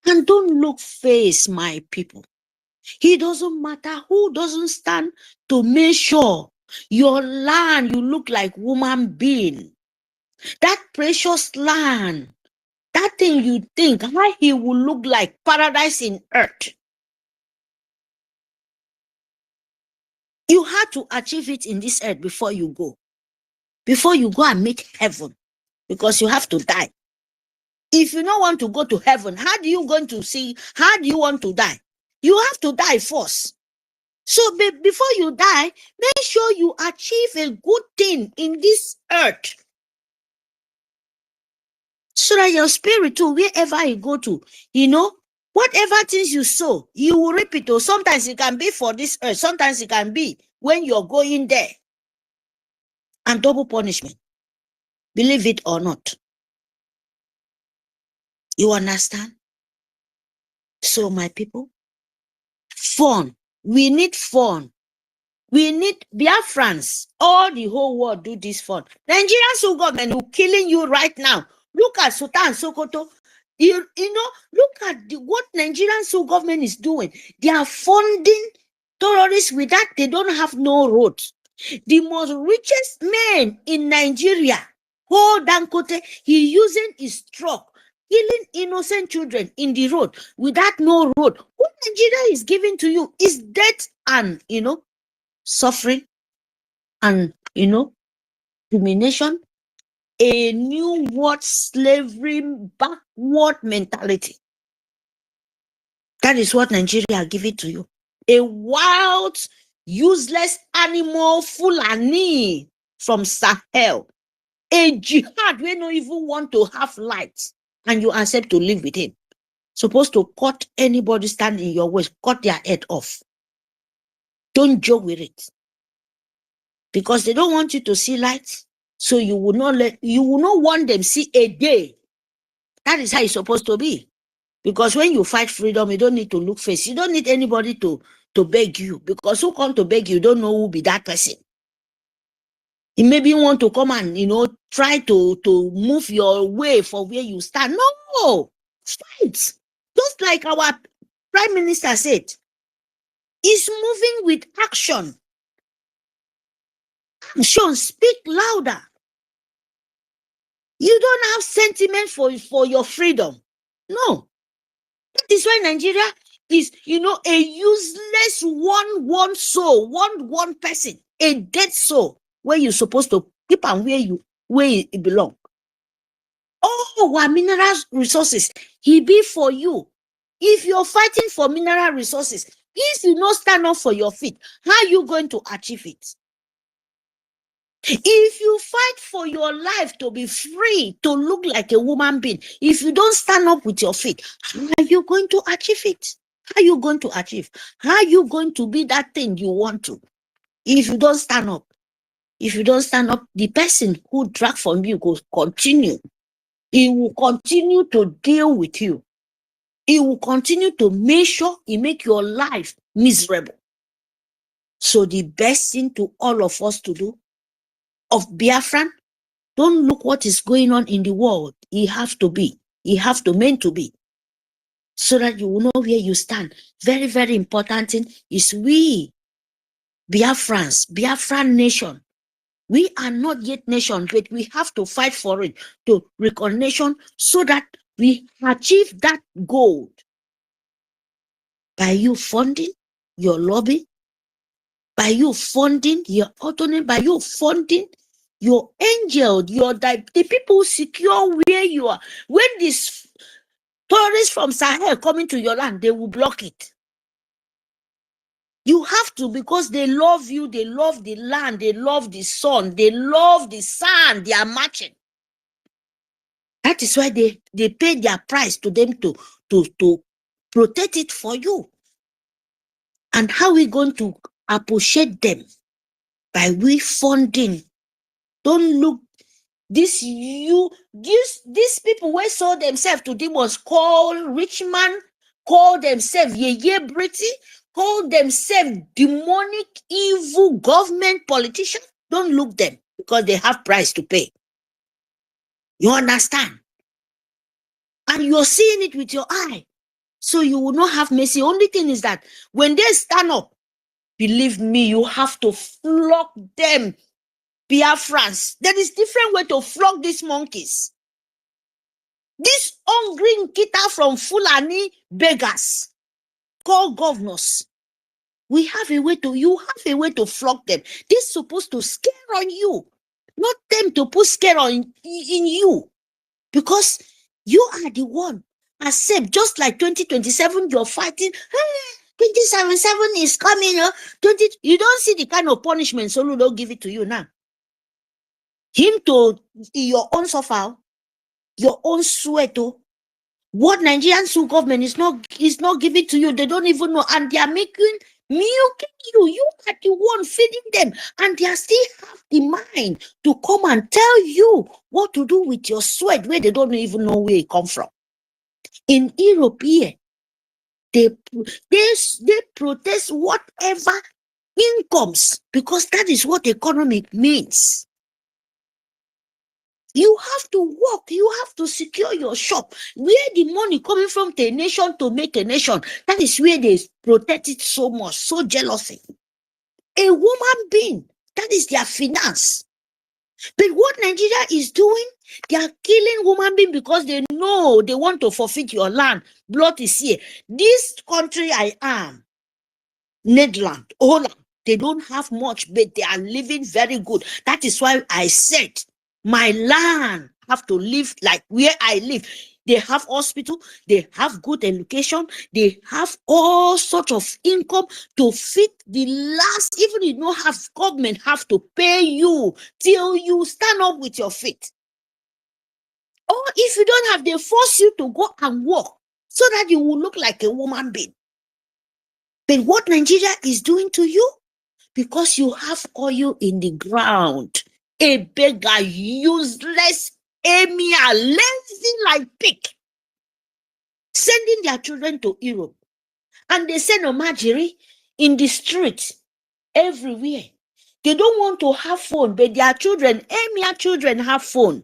And don't look face, my people. It doesn't matter who doesn't stand to make sure your land, you look like woman being. That precious land, that thing you think, how he will look like paradise in earth. You have to achieve it in this earth before you go. Before you go and meet heaven. Because you have to die. If you don't want to go to heaven, how do you going to see? How do you want to die? You have to die first. So before you die, make sure you achieve a good thing in this earth. So that your spirit too, wherever you go to, whatever things you sow, you will reap it. Or sometimes it can be for this earth. Sometimes it can be when you're going there. And double punishment. Believe it or not. You understand? So my people, fun. We need fun. We need Biafrans. All the whole world do this fun. Nigerian government who killing you right now. Look at Sultan Sokoto. Look at what Nigerian government is doing. They are funding terrorists with that. They don't have no roads. The most richest man in Nigeria, Paul Dankote, he using his truck, killing innocent children in the road without no road. What Nigeria is giving to you is death and, suffering and, humiliation. A new world slavery backward mentality. That is what Nigeria are giving to you. A wild, useless animal Fulani from Sahel. A jihad where no even want to have light and you accept to live with him. Supposed to cut anybody standing in your way, cut their head off. Don't joke with it. Because they don't want you to see light. So you will not want them see a day. That is how it's supposed to be. Because when you fight freedom, you don't need to look face. You don't need anybody to beg you. Because who come to beg you, don't know who be that person. You maybe want to come and, try to move your way for where you stand. No, fight. Just like our Prime Minister said, he's moving with action. Action, speak louder. You don't have sentiment for your freedom. No. That is why Nigeria is, a useless one soul, one person, a dead soul, where you're supposed to keep and where it belongs. Oh, our mineral resources, he be for you. If you're fighting for mineral resources, if you not stand up for your feet, how are you going to achieve it? If you fight for your life to be free, to look like a woman being, if you don't stand up with your feet, how are you going to achieve it? How are you going to achieve? How are you going to be that thing you want to? If you don't stand up, the person who drag from you will continue. He will continue to deal with you. He will continue to make sure he make your life miserable. So the best thing to all of us to do, of Biafran, don't look what is going on in the world. He have to meant to be. So that you will know where you stand. Very, very important thing is we, Biafrans, Biafran nation. We are not yet nation, but we have to fight for it, to recognition, so that we achieve that goal. By you funding your lobby, by you funding your autonomy, by you funding your angel, the people secure where you are. When these tourists from Sahel coming to your land, they will block it. You have to, because they love you, they love the land, they love the sun, they love the sun, they are matching. That is why they pay their price to them to protect it for you. And how are we going to appreciate them? By we funding. Don't look these people who saw themselves to demons, call rich man, call themselves Yeye Brity, call themselves demonic, evil government politicians. Don't look them because they have price to pay. You understand? And you're seeing it with your eye. So you will not have mercy. Only thing is that when they stand up, believe me, you have to flog them. Biafrans. There is different way to flog these monkeys. This hungry kita from Fulani beggars, called governors. You have a way to flog them. This is supposed to scare on you, not them to put scare on in you. Because you are the one. Accept, just like 2027, you're fighting. 2077 is coming. You don't see the kind of punishment Solu don't give it to you now. Him to your own suffer, your own sweat. What Nigerian Sioux government is not giving to you. They don't even know, and they are milking you. You are the one feeding them, and they are still have the mind to come and tell you what to do with your sweat, where they don't even know where it come from. In Europe here, they protest whatever incomes, because that is what economic means. You have to work, you have to secure your shop. Where the money coming from to a nation to make a nation, that is where they protect it so much, so jealousy. A woman being, that is their finance. But what Nigeria is doing, they are killing woman being because they know they want to forfeit your land. Blood is here. This country I am, Netherlands, Holland, they don't have much, but they are living very good. That is why I said, my land have to live like where I live. They have hospital, they have good education, they have all sorts of income to fit the last. Even if you don't have government, have to pay you till you stand up with your feet. Or if you don't have, they force you to go and work so that you will look like a woman being. But what Nigeria is doing to you, because you have oil in the ground, a beggar, useless, emir, lazy like pig, sending their children to Europe. And they send Omajiri in the street, everywhere. They don't want to have phone, but their children, emir children, have phone.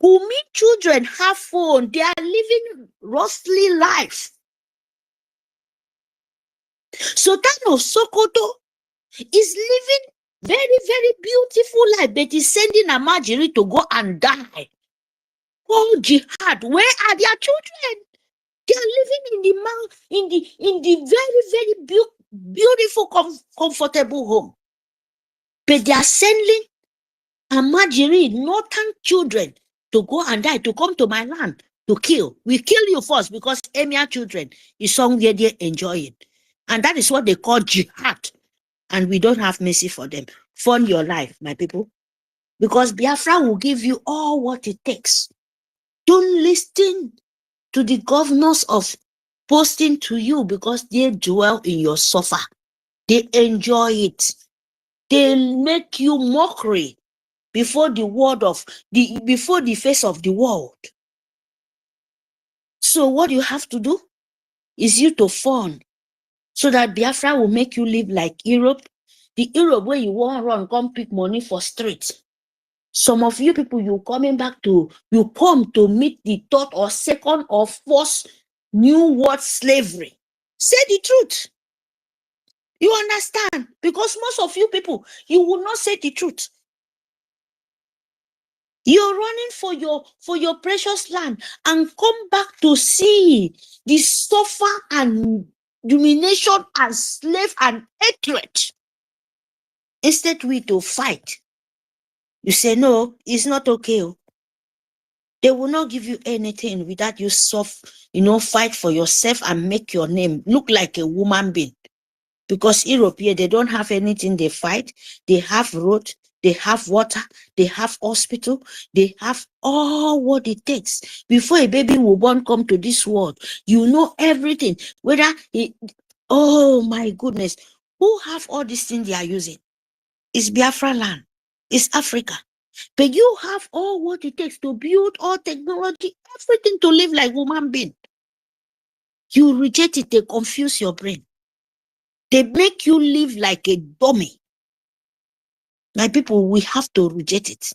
Umi children have phone. They are living rustly life. Sultan of Sokoto is living very, very beautiful life, but is sending Amajiri to go and die. Oh, jihad, where are their children? They are living in the very, very beautiful, comfortable home. But they are sending Amajiri, northern children, to go and die, to come to my land, to kill. We kill you first because Emir children is somewhere there enjoying. And that is what they call jihad. And we don't have mercy for them. Fund your life, my people. Because Biafra will give you all what it takes. Don't listen to the governors of posting to you because they dwell in your sofa. They enjoy it. They make you mockery before before the face of the world. So what you have to do is you to fund so that Biafra will make you live like Europe. The Europe where you want run, come pick money for streets. Some of you people, you come to meet the third or second or fourth new world slavery. Say the truth. You understand? Because most of you people, you will not say the truth. You're running for your precious land and come back to see the suffer and domination and slave and hatred. Instead, we to fight. You say, no, it's not okay. They will not give you anything without you fight for yourself and make your name look like a woman being. Because Europe here, they don't have anything they fight. They have road, they have water, they have hospital, they have all what it takes. Before a baby will born come to this world, you know everything. Oh my goodness, who have all these things they are using? It's Biafra land. It's Africa. But you have all what it takes to build all technology, everything to live like human being. You reject it, they confuse your brain. They make you live like a dummy. My people, we have to reject it.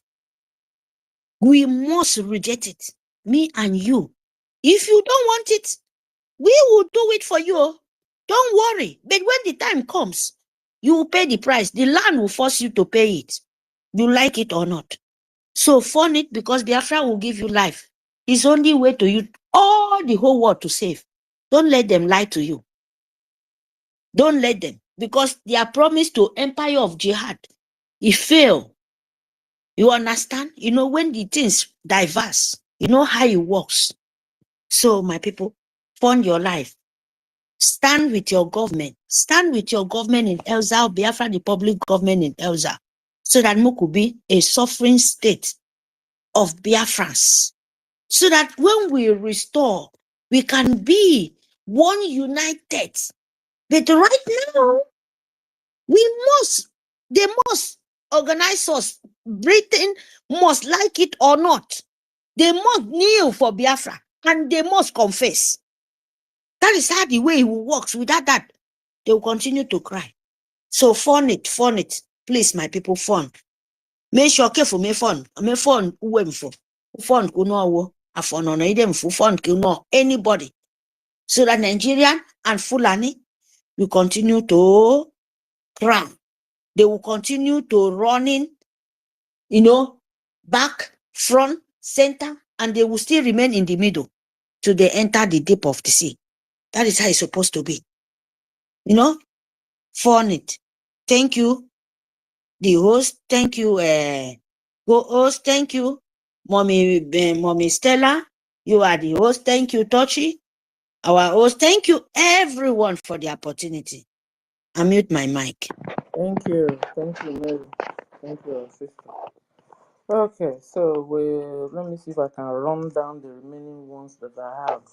We must reject it. Me and you. If you don't want it, we will do it for you. Don't worry. But when the time comes, you will pay the price. The land will force you to pay it. You like it or not. So fund it, because Biafra will give you life. It's only way to you, all the whole world to save. Don't let them lie to you. Don't let them. Because their promise to empire of jihad, it failed. You understand? You know, when the things diverse, you know how it works. So, my people, fund your life. Stand with your government. Stand with your government in Elza, Biafra, the public government in Elza, so that Mo could be a sovereign state of Biafrans. So that when we restore, we can be one united. But right now, they must organize us. Britain must like it or not. They must kneel for Biafra and they must confess. That is how the way it works. Without that, they will continue to cry. So fund it. Please, my people, fund. Make sure careful, me fund uwemfo. Fund kuno afono idem fund kuno anybody. So that Nigerian and Fulani will continue to crown. They will continue to running, back, front, center, and they will still remain in the middle till they enter the deep of the sea. That is how it's supposed to be. Fund it. Thank you, the host. Thank you, co-host. Thank you, Mommy Stella. You are the host. Thank you, Tochi, our host. Thank you, everyone, for the opportunity. I mute my mic. Thank you, Mary. Thank you, sister. Okay, so let me see if I can run down the remaining ones that I have.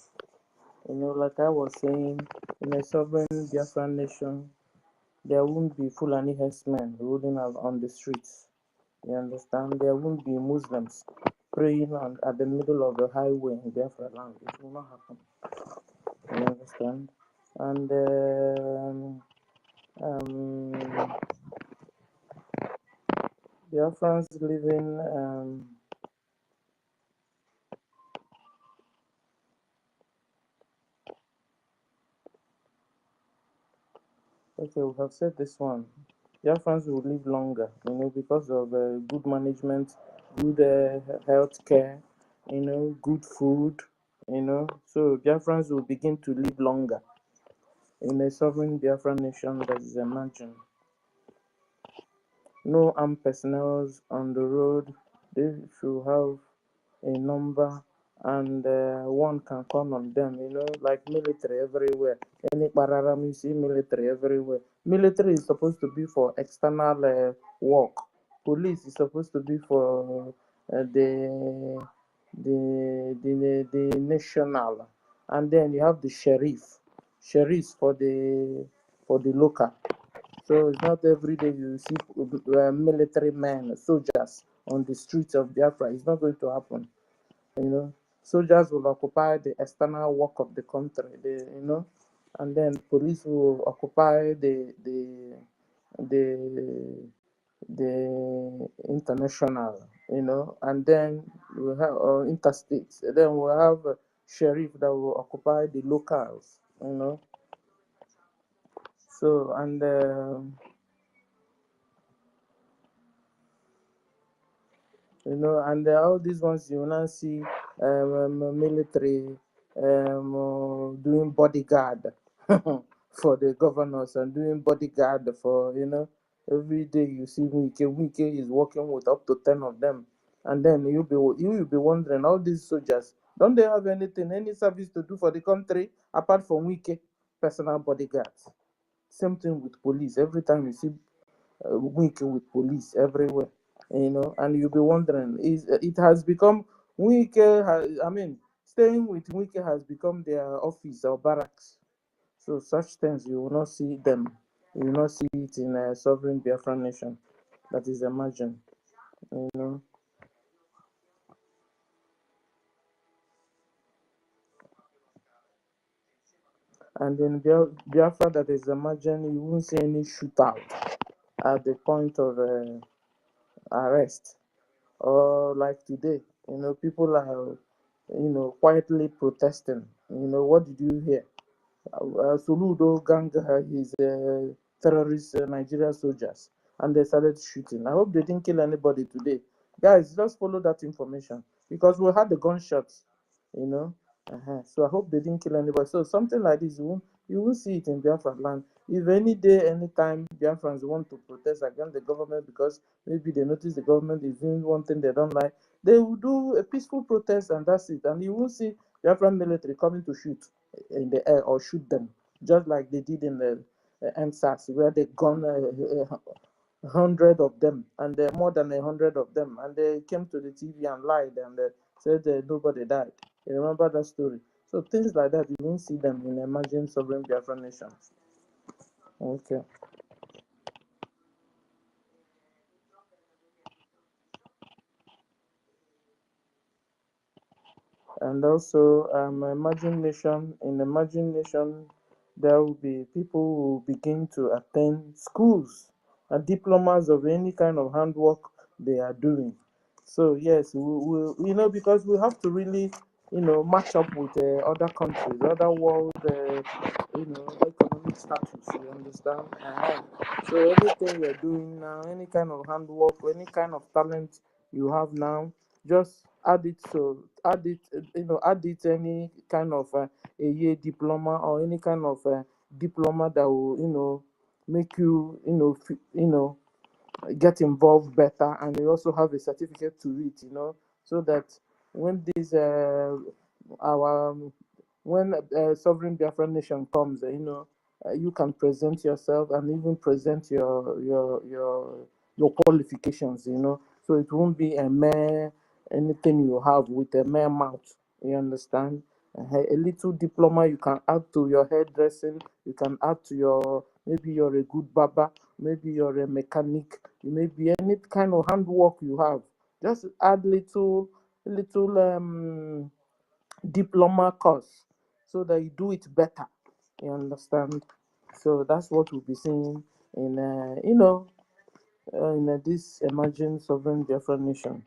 Like I was saying, in a sovereign Biafran nation, there won't be Fulani herdsmen ruling on the streets. You understand? There won't be Muslims praying at the middle of the highway in Biafra land. It will not happen. You understand? And Biafrans living okay, we have said this one. Biafrans will live longer, because of good management, good health care, good food, So Biafrans will begin to live longer in a sovereign Biafran nation that is emerging. No armed personnel on the road. They should have a number, and one can count on them, like military everywhere. Any pararam, you see military everywhere. Military is supposed to be for external work. Police is supposed to be for the national, and then you have the sheriffs for the local. So it's not every day you see military men, soldiers on the streets of Biafra. It's not going to happen. Soldiers will occupy the external work of the country. And then police will occupy the international. And then we have interstates. Then we have sheriff that will occupy the locals. So and. And all these ones you will not see military doing bodyguard for the governors and doing bodyguard for every day you see Wike is working with up to 10 of them, and then you will be wondering, all these soldiers, don't they have any service to do for the country apart from Wike personal bodyguards? Same thing with police. Every time you see Wike with police everywhere, and you'll be wondering, it has become staying with Wike has become their office or barracks. So such things you will not see them. You will not see it in a sovereign Biafran nation that is emerging. And in Biafra that is emerging, you won't see any shootout at the point of arrest. Or like today, people are, quietly protesting. What did you hear? Soludo gang his terrorist Nigeria soldiers, and they started shooting. I hope they didn't kill anybody today. Guys, just follow that information because we had the gunshots, you know. So I hope they didn't kill anybody. So something like this, you won't see it in Biafra land. If any day, anytime Biafrans want to protest against the government because maybe they notice the government is doing one thing they don't like, they will do a peaceful protest and that's it. And you won't see Biafran military coming to shoot in the air or shoot them, just like they did in the NSAS, where they gone 100 of them, and more than 100 of them, and they came to the TV and lied and said nobody died. You remember that story? So things like that, you won't see them in emerging sovereign Biafran nations. Okay. And also, emerging nation, in emerging nation, there will be people who begin to attend schools and diplomas of any kind of handwork they are doing. So yes, we because we have to really, match up with other countries, other world, economic status. You understand? So anything you're doing now, any kind of handwork, any kind of talent you have now, just add it. So add it any kind of a year diploma or any kind of diploma that will make you get involved better, and they also have a certificate to it, so that when this our when sovereign Biafran nation comes, you can present yourself and even present your qualifications, so it won't be a mere anything you have with a mere mouth. You understand? A little diploma you can add to your hairdressing, you can add to your, maybe you're a good barber, maybe you're a mechanic, maybe any kind of handwork you have. Just add little diploma course so that you do it better. You understand? So that's what we'll be seeing in this emerging sovereign Biafran nation.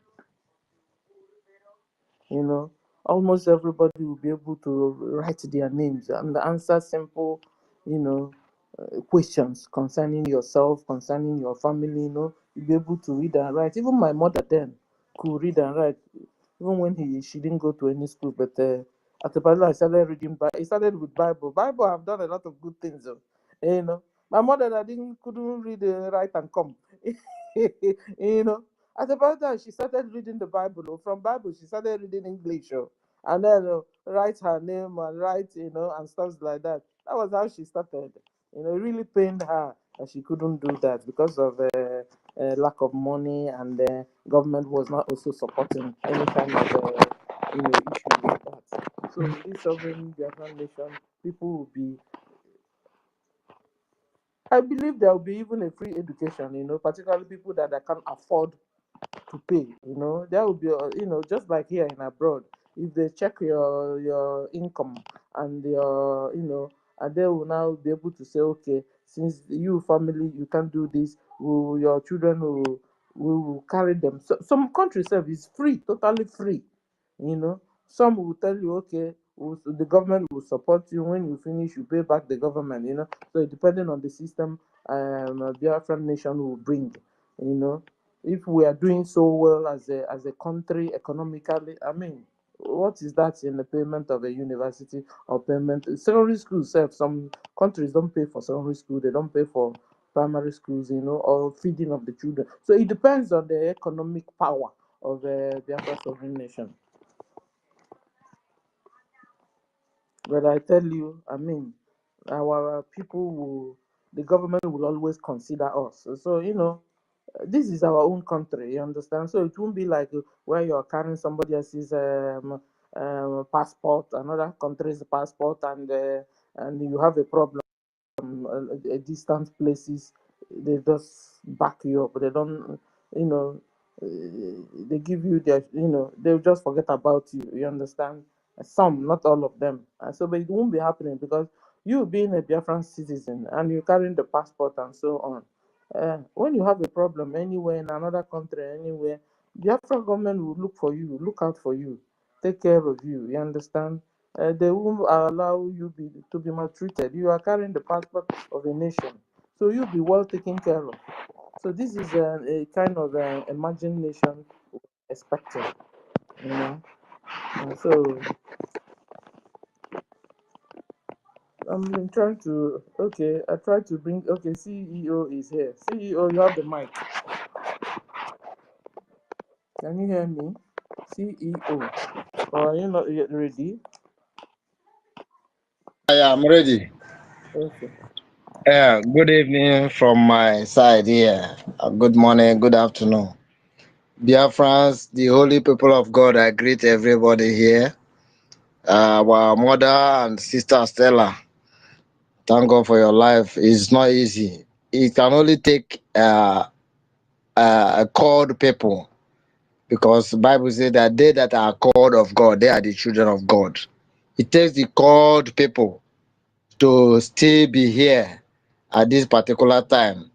Almost everybody will be able to write their names and answer simple, questions concerning yourself, concerning your family. You'll be able to read and write. Even my mother then could read and write, even when she didn't go to any school. But at the Bible, I started reading. It started with Bible. Bible, I've done a lot of good things. My mother that couldn't read, write, and come. At about that, she started reading the Bible. From Bible, she started reading English. And then write her name and write, and stuff like that. That was how she started. It really pained her that she couldn't do that because of lack of money, and the government was not also supporting any kind of issue with that. So in this sovereign Biafran nation, people will be. I believe there will be even a free education. Particularly people that can afford to pay. There will be just like here in abroad, if they check your income and your and they will now be able to say, okay, since you family you can't do this, your children will carry them. So some country service is free, totally free. Some will tell you, okay, the government will support you. When you finish, you pay back the government. So depending on the system, Biafran nation will bring. If we are doing so well as a country economically, I mean, what is that in the payment of a university or payment secondary school? Some countries don't pay for secondary school, they don't pay for primary schools, or feeding of the children. So it depends on the economic power of the Biafra sovereign nation. But I tell you, I mean, our people the government will always consider us. So this is our own country, you understand? So it won't be like where you're carrying somebody else's passport, another country's passport, and you have a problem. Distant places, they just back you up. They don't, you know, they give you their, they'll just forget about you. You understand? Some, not all of them. So, but it won't be happening because You being a Biafran citizen and you carrying the passport and so on, when you have a problem anywhere in another country, anywhere, Biafra government will look for you, look out for you, take care of you. You understand? They won't allow you to be maltreated. You are carrying the passport of a nation, so you'll be well taken care of. So this is a kind of imagination expected, you know. And so I'm trying to. Okay, I tried to bring. Okay, CEO is here. CEO, you have the mic. Can you hear me? CEO, or are you not yet ready? I am ready. Okay. Good evening from my side here. Good morning, good afternoon. Dear friends, the holy people of God, I greet everybody here. Our mother and sister Stella, thank God for your life. It's not easy. It can only take called people, because the Bible says that they that are called of God, they are the children of God. It takes the called people to still be here at this particular time,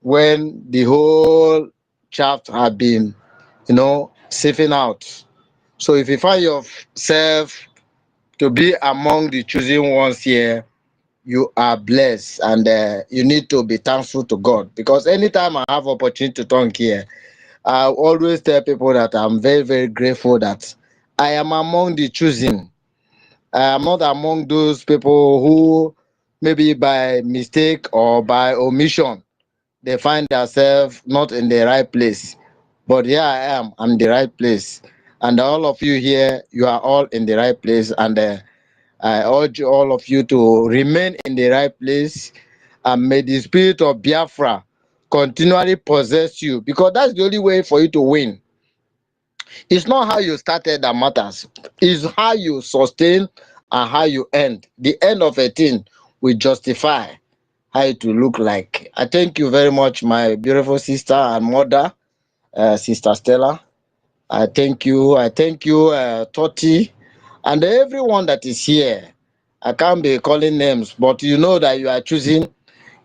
when the whole chaff had been, sieving out. So if you find yourself to be among the chosen ones here, you are blessed, and you need to be thankful to God. Because anytime I have opportunity to talk here, I always tell people that I'm very, very grateful that I am among the chosen. I am not among those people who, maybe by mistake or by omission, they find themselves not in the right place. But here I am, I'm in the right place. And all of you here, you are all in the right place. And I urge all of you to remain in the right place. And may the spirit of Biafra continually possess you, because that's the only way for you to win. It's not how you started that matters, it's how you sustain and how you end. The end of a thing will justify how it will look like. I thank you very much, my beautiful sister and mother, Sister Stella. I thank you, Toti, and everyone that is here. I can't be calling names, but you know that you are choosing.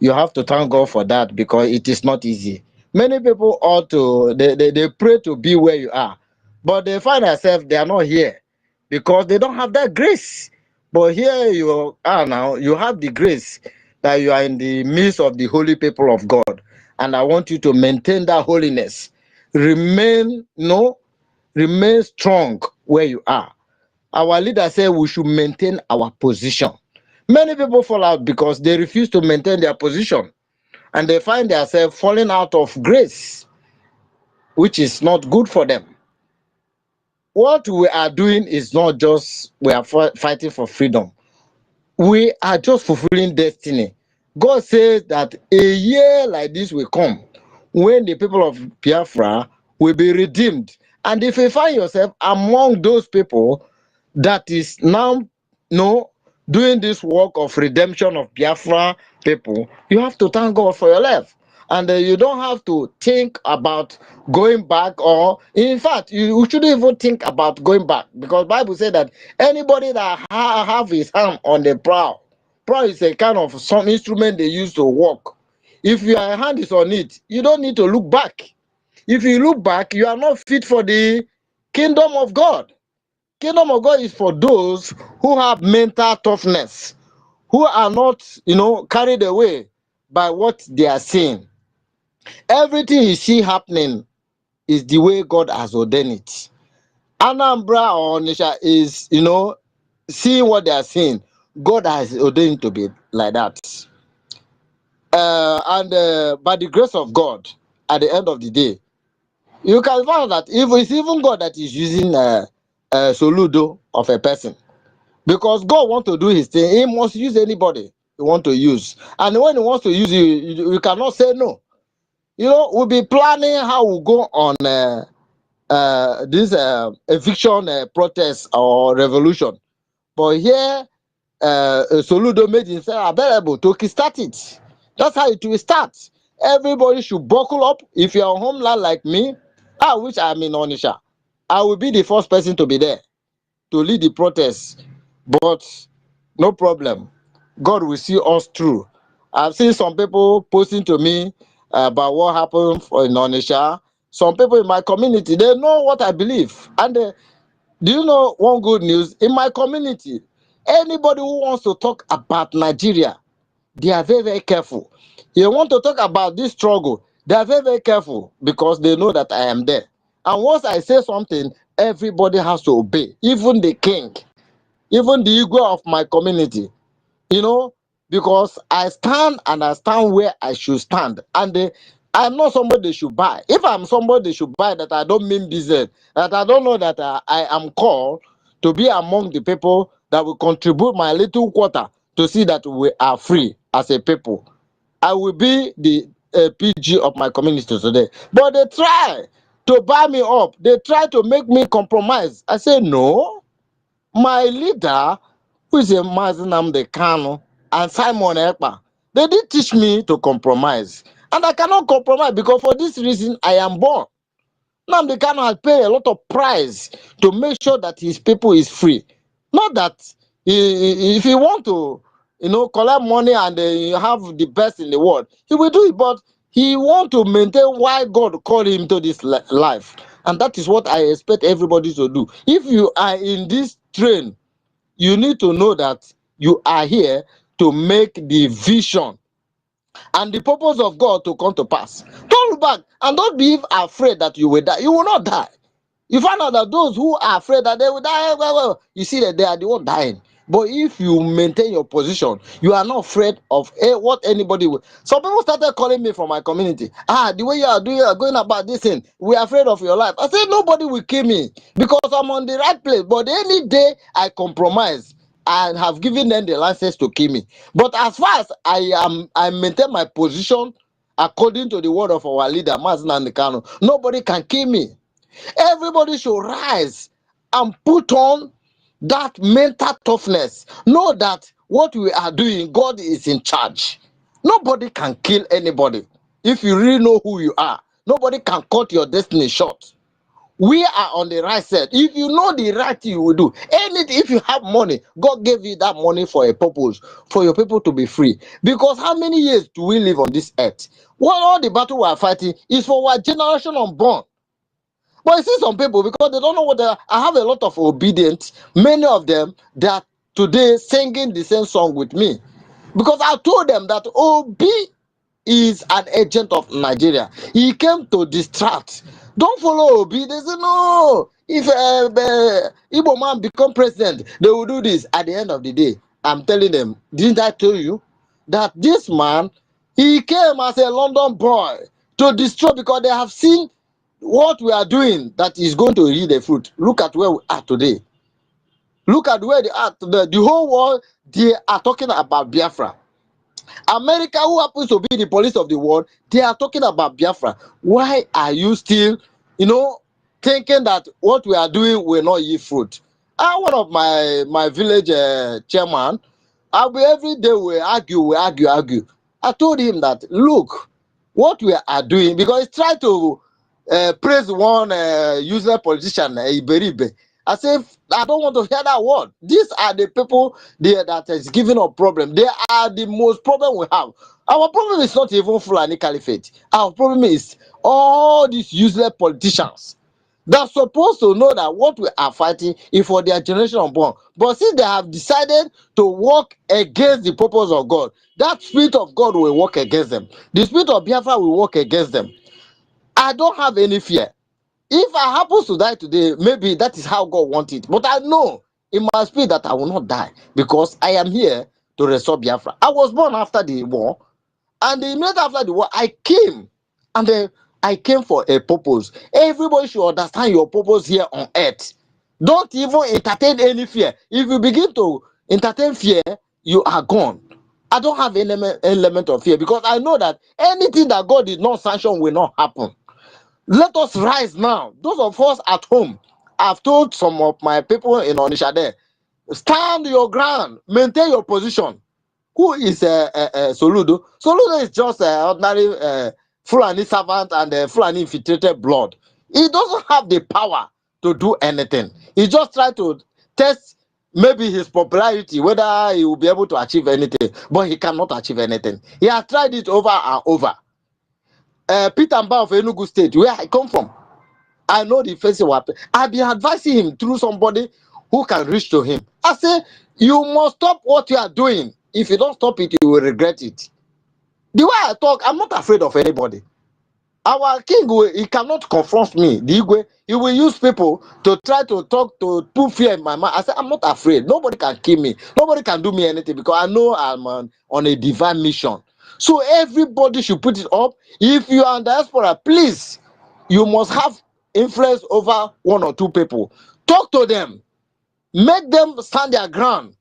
You have to thank God for that, because it is not easy. Many people ought to, they pray to be where you are, but they find themselves they are not here because they don't have that grace. But here you are now, you have the grace that you are in the midst of the holy people of God. And I want you to maintain that holiness. Remain, remain strong where you are. Our leader said we should maintain our position. Many people fall out because they refuse to maintain their position, and they find themselves falling out of grace, which is not good for them. What we are doing is not just we are fighting for freedom. We are just fulfilling destiny. God says that a year like this will come when the people of Biafra will be redeemed. And if you find yourself among those people that is now doing this work of redemption of Biafra people, you have to thank God for your life. And you don't have to think about going back, or in fact you shouldn't even think about going back, because Bible said that anybody that have his hand on the plow is a kind of some instrument they use to walk. If your hand is on it, you don't need to look back. If you look back, you are not fit for the kingdom of God. Kingdom of God is for those who have mental toughness, who are not, carried away by what they are seeing. Everything you see happening is the way God has ordained it. Anambra or Onisha is, seeing what they are seeing. God has ordained it to be like that. And by the grace of God, at the end of the day, you can find that if it's even God that is using a soludo of a person, because God wants to do his thing. He must use anybody he wants to use, and when he wants to use you cannot say no. We'll be planning how we go on this eviction protest or revolution, but here Soludo made himself available to kickstart it. That's how it will start. Everybody should buckle up. If you're on homeland like me, which I'm in Onisha, I will be the first person to be there to lead the protest. But no problem. God will see us through. I've seen some people posting to me about what happened in Onisha. Some people in my community, they know what I believe. And do you know one good news? In my community, anybody who wants to talk about Nigeria, they are very, very careful. You want to talk about this struggle, they are very, very careful because they know that I am there. And once I say something, everybody has to obey, even the king, even the ego of my community, you know, because I stand and I stand where I should stand. And I'm not somebody they should buy. If I'm somebody they should buy, that I don't mean business, that I don't know that I am called to be among the people that will contribute my little quarter to see that we are free as a people, I will be the PG of my community today. But they try to buy me up. They try to make me compromise. I say, no. My leader, who is a NNAMDI KANU, and Simon Ekpa, they did teach me to compromise. And I cannot compromise because for this reason, I am born. NNAMDI KANU has paid a lot of price to make sure that his people is free. Not that if he want to, collect money and have the best in the world, he will do it. But he want to maintain why God called him to this life. And that is what I expect everybody to do. If you are in this train, you need to know that you are here to make the vision and the purpose of God to come to pass. Don't look back and don't be afraid that you will die. You will not die. You find out that those who are afraid that they will die, well, you see that they are the one dying. But if you maintain your position, you are not afraid of what anybody will. Some people started calling me from my community. The way you are doing, going about this thing, we are afraid of your life. I said, nobody will kill me because I'm on the right place. But any day I compromise, I have given them the license to kill me. But as far as I maintain my position according to the word of our leader, NNAMDI KANU, nobody can kill me. Everybody should rise and put on that mental toughness. Know that what we are doing, God is in charge. Nobody can kill anybody. If you really know who you are, nobody can cut your destiny short. We are on the right side. If you know the right thing you will do anything. If you have money, God gave you that money for a purpose, for your people to be free. Because how many years do we live on this earth? What all the battle we are fighting is for our generation unborn. But I see some people, because they don't know what they are. I have a lot of obedient, many of them that today singing the same song with me. Because I told them that Obi is an agent of Nigeria. He came to distract. Don't follow Obi. They say, no, if Igbo man become president, they will do this. At the end of the day, I'm telling them, didn't I tell you that this man, he came as a London boy to destroy, because they have seen what we are doing that is going to yield the fruit. Look at where we are today. Look at where they are today. The whole world, they are talking about Biafra. America, who happens to be the police of the world, they are talking about Biafra. Why are you still, thinking that what we are doing will not yield fruit? One of my village chairman, every day we argue. I told him that, look, what we are doing, because he tried to praise one useless politician, Iberibe. I say, I don't want to hear that word. These are the people there that is giving us problem. They are the most problem we have. Our problem is not even Fulani Caliphate. Our problem is all these useless politicians. They're supposed to know that what we are fighting is for their generation unborn. But since they have decided to work against the purpose of God, that spirit of God will work against them. The spirit of Biafra will work against them. I don't have any fear. If I happen to die today, maybe that is how God wants it. But I know in my spirit that I will not die, because I am here to restore Biafra. I was born after the war, and immediately after the war, I came. And I came for a purpose. Everybody should understand your purpose here on earth. Don't even entertain any fear. If you begin to entertain fear, you are gone. I don't have any element of fear, because I know that anything that God did not sanction will not happen. Let us rise now. Those of us at home, I've told some of my people in Onisha there, stand your ground, maintain your position. Who is Soludo? Soludo is just an ordinary Fulani servant and Fulani infiltrated blood. He doesn't have the power to do anything. He just tried to test maybe his popularity, whether he will be able to achieve anything, but he cannot achieve anything. He has tried it over and over. Peter Mba of Enugu State, where I come from, I know the face of what I've been advising him through somebody who can reach to him. I say, you must stop what you are doing. If you don't stop it, you will regret it. The way I talk, I'm not afraid of anybody. Our king, he cannot confront me. The Igwe, he will use people to try to talk, to put fear in my mind. I say, I'm not afraid. Nobody can kill me. Nobody can do me anything because I know I'm on a divine mission. So everybody should put it up. If you are in diaspora, please, you must have influence over one or two people. Talk to them. Make them stand their ground.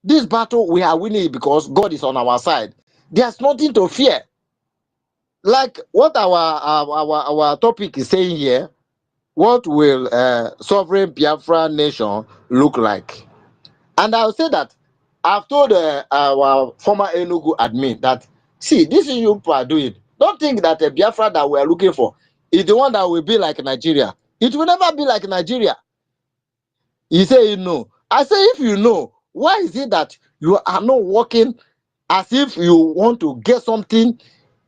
This battle, we are winning because God is on our side. There's nothing to fear. Like what our topic is saying here, what will sovereign Biafra nation look like? And I'll say that I've told our former Enugu admin that, see, this is you are doing. Don't think that a Biafra that we're looking for is the one that will be like Nigeria. It will never be like Nigeria. He say you know. I say, if you know, why is it that you are not working as if you want to get something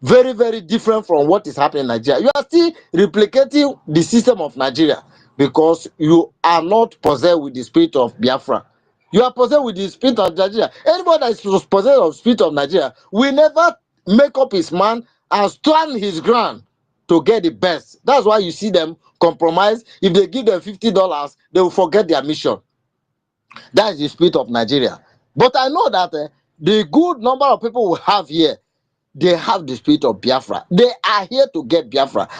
very, very different from what is happening in Nigeria? You are still replicating the system of Nigeria because you are not possessed with the spirit of Biafra. You are possessed with the spirit of Nigeria. Anybody that is possessed of the spirit of Nigeria will never make up his mind and stand his ground to get the best. That's why you see them compromise. If they give them $50, they will forget their mission. That is the spirit of Nigeria. But I know that the good number of people we have here, they have the spirit of Biafra. They are here to get Biafra.